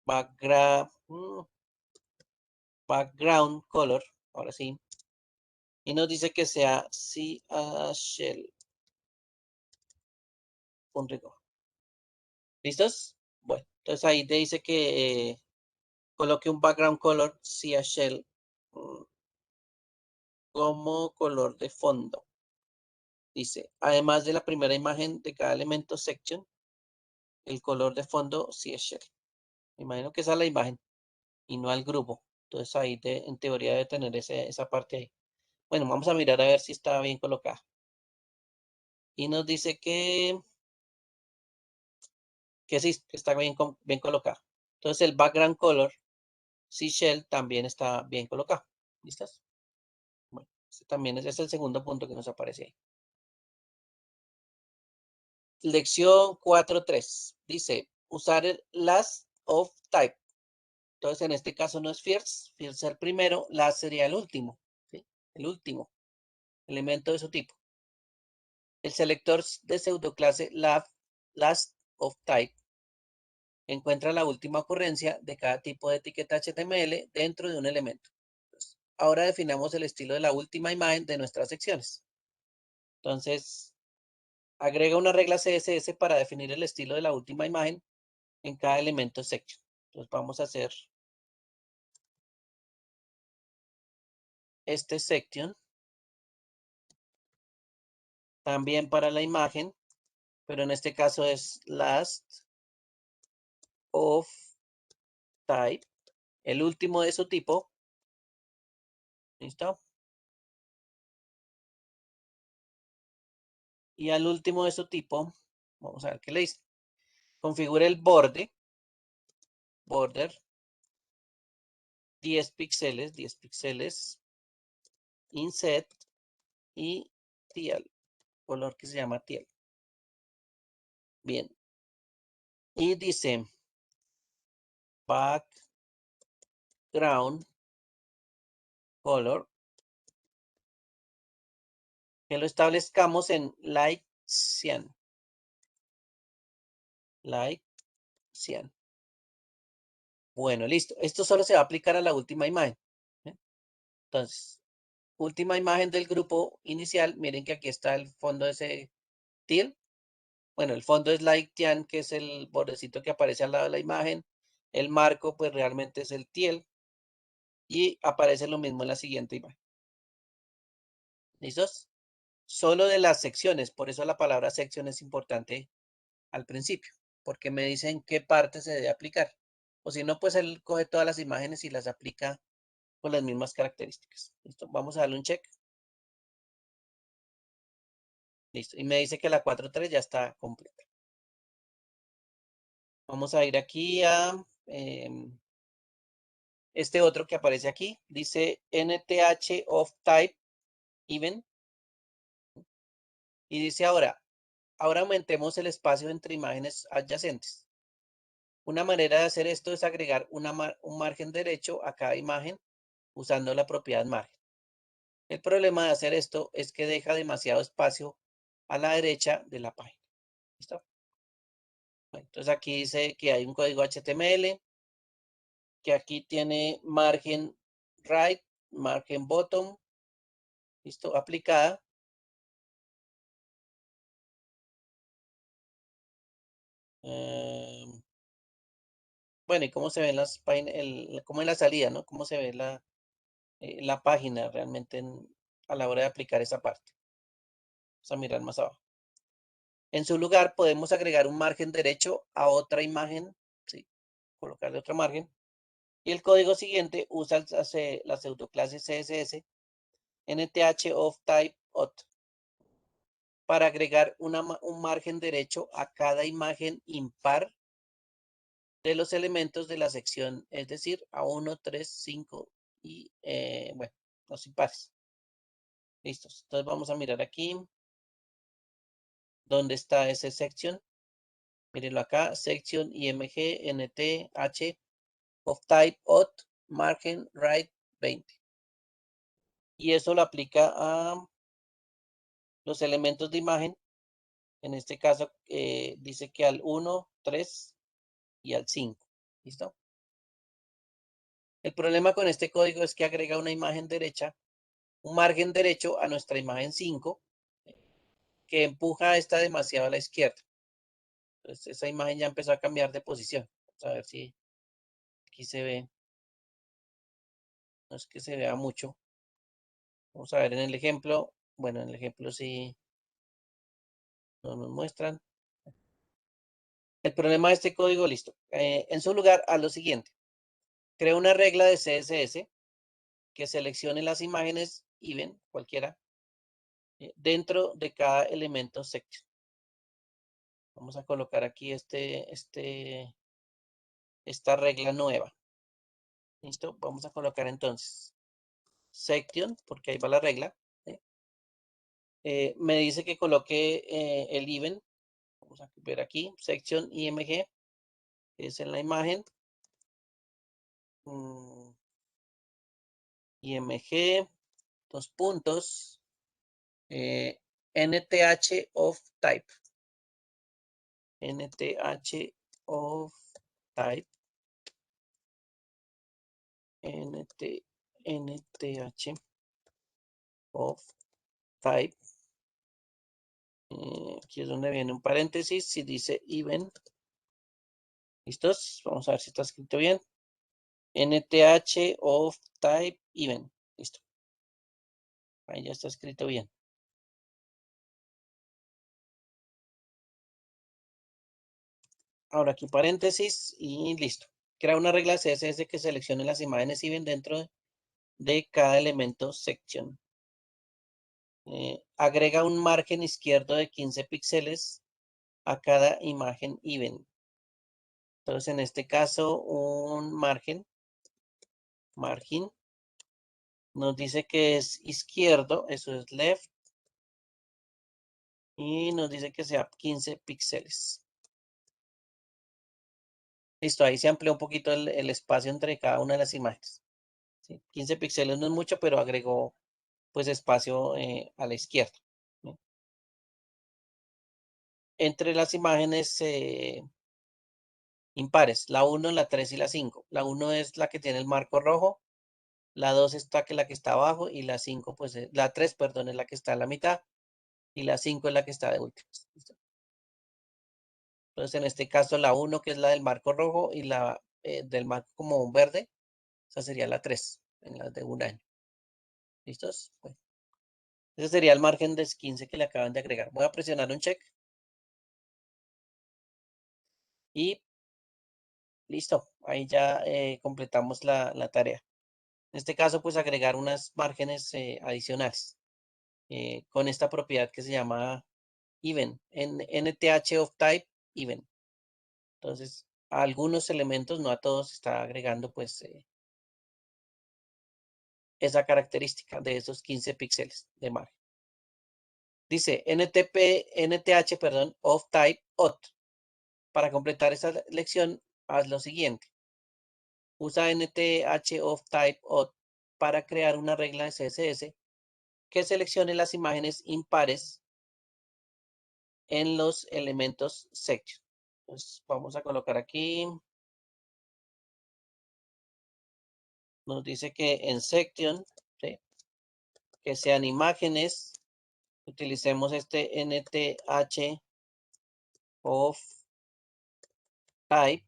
background color, ahora sí. Y nos dice que sea sea shell. Un rigor. ¿Listos? Bueno, entonces ahí te dice que coloque un background color sea shell como color de fondo. Dice, además de la primera imagen de cada elemento section, el color de fondo sea shell. Me imagino que esa es la imagen y no al grupo. Entonces ahí en teoría debe tener esa parte ahí. Bueno, vamos a mirar a ver si está bien colocada. Y nos dice que sí, que está bien colocado. Entonces el background color, Shell, también está bien colocado. ¿Listas? Bueno, este también es el segundo punto que nos aparece ahí. Lección 4.3. Dice, usar el last of type. Entonces en este caso no es first es el primero, last sería el último. ¿Sí? El último elemento de su tipo. El selector de pseudoclase last of type encuentra la última ocurrencia de cada tipo de etiqueta HTML dentro de un elemento. Entonces, ahora definamos el estilo de la última imagen de nuestras secciones. Entonces, agrega una regla CSS para definir el estilo de la última imagen en cada elemento section. Entonces, vamos a hacer este section también para la imagen, pero en este caso es last of type, el último de su tipo. ¿Listo? Y al último de su tipo, vamos a ver qué le dice. Configure el border 10 píxeles, inset y teal, color que se llama teal. Bien. Y dice background color, que lo establezcamos en light cyan. Light cyan. Bueno, listo. Esto solo se va a aplicar a la última imagen. Entonces, última imagen del grupo inicial. Miren que aquí está el fondo de ese teal. Bueno, el fondo es light cyan, que es el bordecito que aparece al lado de la imagen. El marco, pues realmente es el teal. Y aparece lo mismo en la siguiente imagen. ¿Listos? Solo de las secciones. Por eso la palabra sección es importante al principio. Porque me dicen qué parte se debe aplicar. O si no, pues él coge todas las imágenes y las aplica con las mismas características. ¿Listo? Vamos a darle un check. Listo. Y me dice que la 4.3 ya está completa. Vamos a ir aquí a este otro que aparece aquí. Dice NTH of type even. Y dice ahora aumentemos el espacio entre imágenes adyacentes. Una manera de hacer esto es agregar un margen derecho a cada imagen usando la propiedad margen. El problema de hacer esto es que deja demasiado espacio a la derecha de la página. ¿Listo? Bueno, entonces aquí dice que hay un código HTML, que aquí tiene margen right, margen bottom, ¿listo? Aplicada. Bueno, y cómo se ven las páginas, cómo es la salida, ¿no? Cómo se ve la página realmente a la hora de aplicar esa parte. Vamos a mirar más abajo. En su lugar podemos agregar un margen derecho a otra imagen, ¿sí? Colocarle otro margen. Y el código siguiente usa la pseudoclase CSS NTH of type auth para agregar un margen derecho a cada imagen impar de los elementos de la sección, es decir, a 1, 3, 5 y, bueno, los impares. Listos. Entonces vamos a mirar aquí dónde está ese section. Mírenlo acá, section img nth of type auth margen right 20. Y eso lo aplica a los elementos de imagen. En este caso dice que al 1, 3 y al 5. ¿Listo? El problema con este código es que agrega una imagen derecha, un margen derecho a nuestra imagen 5, que empuja esta demasiado a la izquierda. Entonces esa imagen ya empezó a cambiar de posición. Vamos a ver si aquí se ve. No es que se vea mucho. Vamos a ver en el ejemplo. Bueno, en el ejemplo sí no nos muestran. El problema de este código, listo. En su lugar, a lo siguiente. Crea una regla de CSS que seleccione las imágenes even, cualquiera, dentro de cada elemento section. Vamos a colocar aquí esta regla nueva. ¿Listo? Vamos a colocar entonces section, porque ahí va la regla. ¿Sí? Me dice que coloque el even. Vamos a ver aquí, section img, que es en la imagen. Img, dos puntos, nth of type. nth of type. nth of type. Aquí es donde viene un paréntesis. Si dice even. ¿Listos? Vamos a ver si está escrito bien. nth of type even. Listo. Ahí ya está escrito bien. Ahora aquí paréntesis y listo. Crea una regla CSS que seleccione las imágenes even dentro de cada elemento section. Agrega un margen izquierdo de 15 píxeles a cada imagen even. Entonces, en este caso, un margen nos dice que es izquierdo, eso es left, y nos dice que sea 15 píxeles. Listo, ahí se amplió un poquito el espacio entre cada una de las imágenes. ¿Sí? 15 píxeles no es mucho, pero agregó pues espacio a la izquierda. ¿Sí? Entre las imágenes impares, la 1, la 3 y la 5. La 1 es la que tiene el marco rojo, la 2 está que la que está abajo y la 5, pues, la 3, perdón, es la que está en la mitad y la 5 es la que está de últimas. ¿Listo? Entonces, en este caso, la 1, que es la del marco rojo, y la del marco como un verde, esa sería la 3, en las de un año. ¿Listos? Bueno, ese sería el margen de 15 que le acaban de agregar. Voy a presionar un check y listo. Ahí ya completamos la tarea. En este caso, pues agregar unas márgenes adicionales con esta propiedad que se llama even, en NTH of type even. Entonces, a algunos elementos, no a todos, está agregando pues esa característica de esos 15 píxeles de margen. Dice NTH, perdón, of type odd. Para completar esa lección, haz lo siguiente. Usa NTH of type odd para crear una regla de CSS que seleccione las imágenes impares en los elementos section. Pues vamos a colocar aquí. Nos dice que en section, ¿sí? Que sean imágenes. Utilicemos este NTH of type.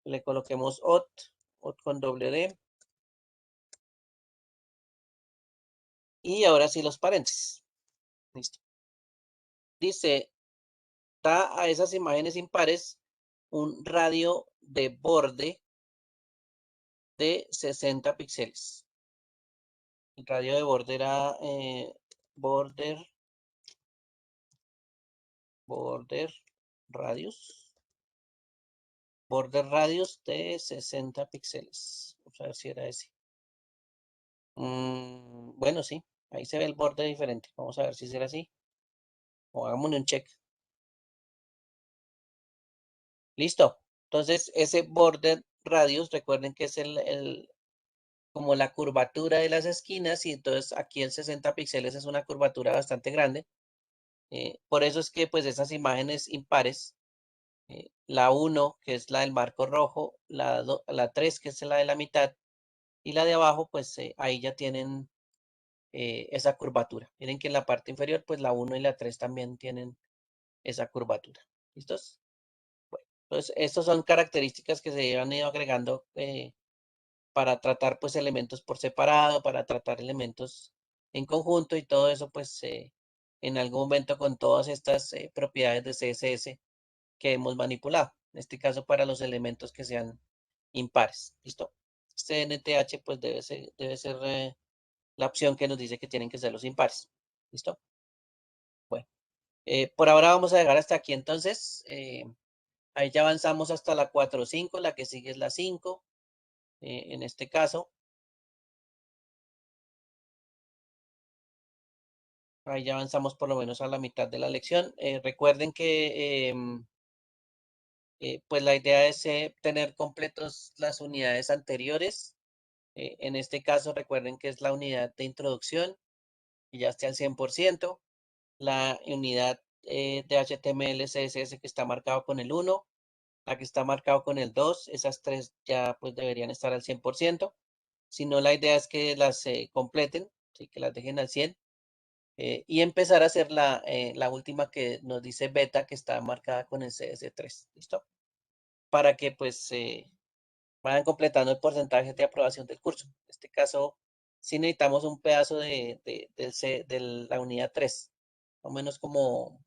Le coloquemos odd con doble D. Y ahora sí los paréntesis. Listo. Dice, da a esas imágenes impares un radio de borde de 60 píxeles. El radio de borde era border radius. Border radius de 60 píxeles. Vamos a ver si era ese. Bueno, sí. Ahí se ve el borde diferente. Vamos a ver si será así. O hagámosle un check. Listo. Entonces, ese border radius, recuerden que es como la curvatura de las esquinas. Y entonces aquí el 60 píxeles es una curvatura bastante grande. Por eso es que pues esas imágenes impares, la 1, que es la del marco rojo, la 3, que es la de la mitad, y la de abajo, pues ahí ya tienen esa curvatura. Miren que en la parte inferior, pues la 1 y la 3 también tienen esa curvatura. ¿Listos? Bueno, pues estas son características que se han ido agregando para tratar pues elementos por separado, para tratar elementos en conjunto y todo eso pues en algún momento con todas estas propiedades de CSS que hemos manipulado. En este caso para los elementos que sean impares. ¿Listo? Este NTH pues debe ser la opción que nos dice que tienen que ser los impares. ¿Listo? Bueno, por ahora vamos a dejar hasta aquí entonces. Ahí ya avanzamos hasta la 4.5, la que sigue es la 5. En este caso, ahí ya avanzamos por lo menos a la mitad de la lección. Recuerden que pues la idea es tener completos las unidades anteriores. En este caso, recuerden que es la unidad de introducción, y ya esté al 100%. La unidad de HTML, CSS que está marcado con el 1, la que está marcado con el 2, esas tres ya pues deberían estar al 100%. Si no, la idea es que las completen, ¿sí? Que las dejen al 100. Y empezar a hacer la última que nos dice beta, que está marcada con el CS3. ¿Listo? Para que pues vayan completando el porcentaje de aprobación del curso. En este caso, sí necesitamos un pedazo de la unidad 3, más o menos como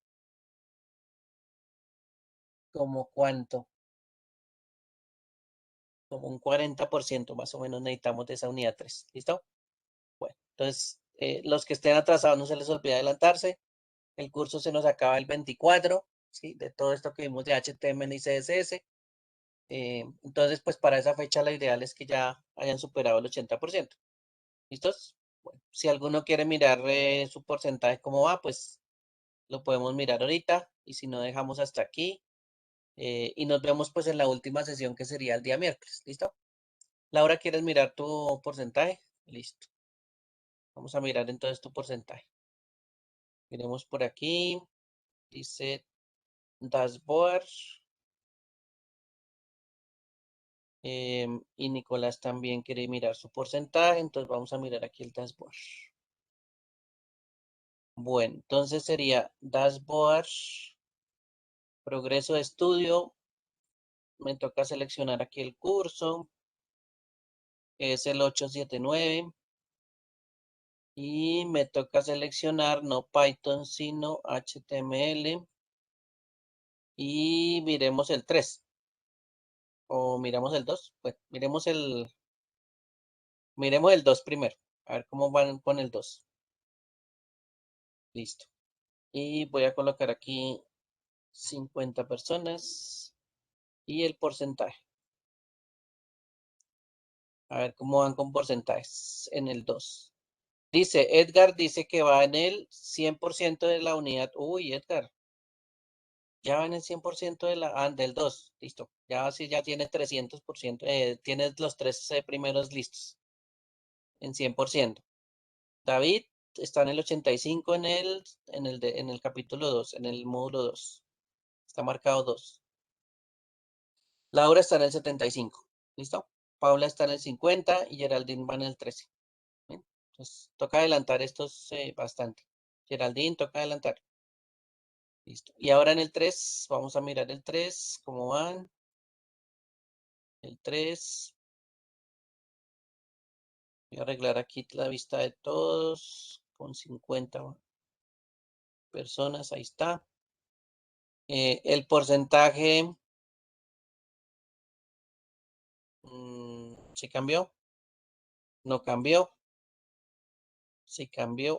cuánto, como un 40% más o menos necesitamos de esa unidad 3. ¿Listo? Bueno, entonces los que estén atrasados no se les olvide adelantarse. El curso se nos acaba el 24, ¿sí? De todo esto que vimos de HTML y CSS. Entonces, pues para esa fecha la ideal es que ya hayan superado el 80%. ¿Listos? Bueno, si alguno quiere mirar su porcentaje cómo va, pues lo podemos mirar ahorita. Y si no, dejamos hasta aquí. Y nos vemos pues en la última sesión que sería el día miércoles. ¿Listo? Laura, ¿quieres mirar tu porcentaje? Listo. Vamos a mirar entonces tu porcentaje. Miremos por aquí. Dice dashboard. Y Nicolás también quiere mirar su porcentaje, entonces vamos a mirar aquí el dashboard. Bueno, entonces sería dashboard, progreso de estudio. Me toca seleccionar aquí el curso, que es el 879. Y me toca seleccionar no Python, sino HTML. Y miremos el 3. O miramos el 2. Bueno, miremos el 2 primero. A ver cómo van con el 2. Listo. Y voy a colocar aquí 50 personas y el porcentaje. A ver cómo van con porcentajes en el 2. Dice, Edgar dice que va en el 100% de la unidad. Uy, Edgar, ya va en el 100% del 2. Listo. Ya sí, ya tiene 300%. Tienes los tres primeros listos en 100%. David está en el 85 en el capítulo 2, en el módulo 2. Está marcado 2. Laura está en el 75. ¿Listo? Paula está en el 50 y Geraldine va en el 13. ¿Bien? Entonces, toca adelantar estos bastante. Geraldine, toca adelantar. Listo. Y ahora en el 3, vamos a mirar el 3, cómo van. El 3. Voy a arreglar aquí la vista de todos con 50 personas. Ahí está. El porcentaje ¿se cambió? No cambió. Sí cambió.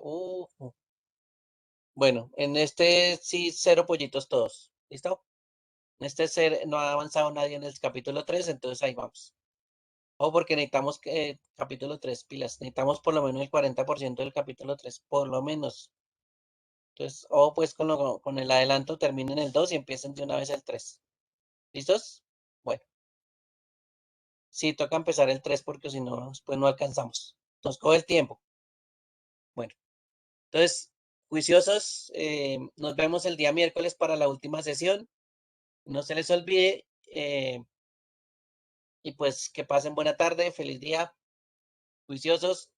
Bueno, en este sí, cero pollitos todos. ¿Listo? En este no ha avanzado nadie en el capítulo 3, entonces ahí vamos. O porque necesitamos que capítulo 3 pilas. Necesitamos por lo menos el 40% del capítulo 3, por lo menos. Entonces, o pues con el adelanto terminen el 2 y empiecen de una vez el 3. ¿Listos? Bueno, sí, toca empezar el 3 porque si no, después no alcanzamos. Nos coge el tiempo. Bueno, entonces, juiciosos, nos vemos el día miércoles para la última sesión. No se les olvide. Y pues que pasen buena tarde, feliz día, juiciosos.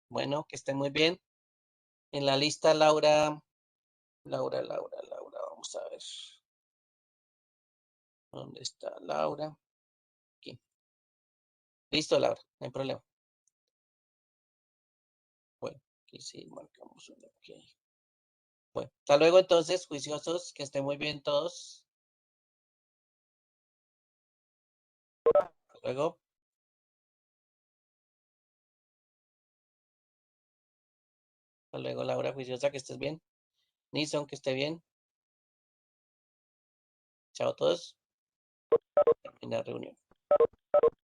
Bueno, que estén muy bien. En la lista, Laura, vamos a ver. ¿Dónde está Laura? Aquí. Listo, Laura, no hay problema. Bueno, aquí sí marcamos uno. Okay. Bueno, hasta luego entonces, juiciosos, que estén muy bien todos. Hasta luego. Hasta luego, Laura, juiciosa, que estés bien. Nison, que esté bien. Chao a todos. Termina la reunión.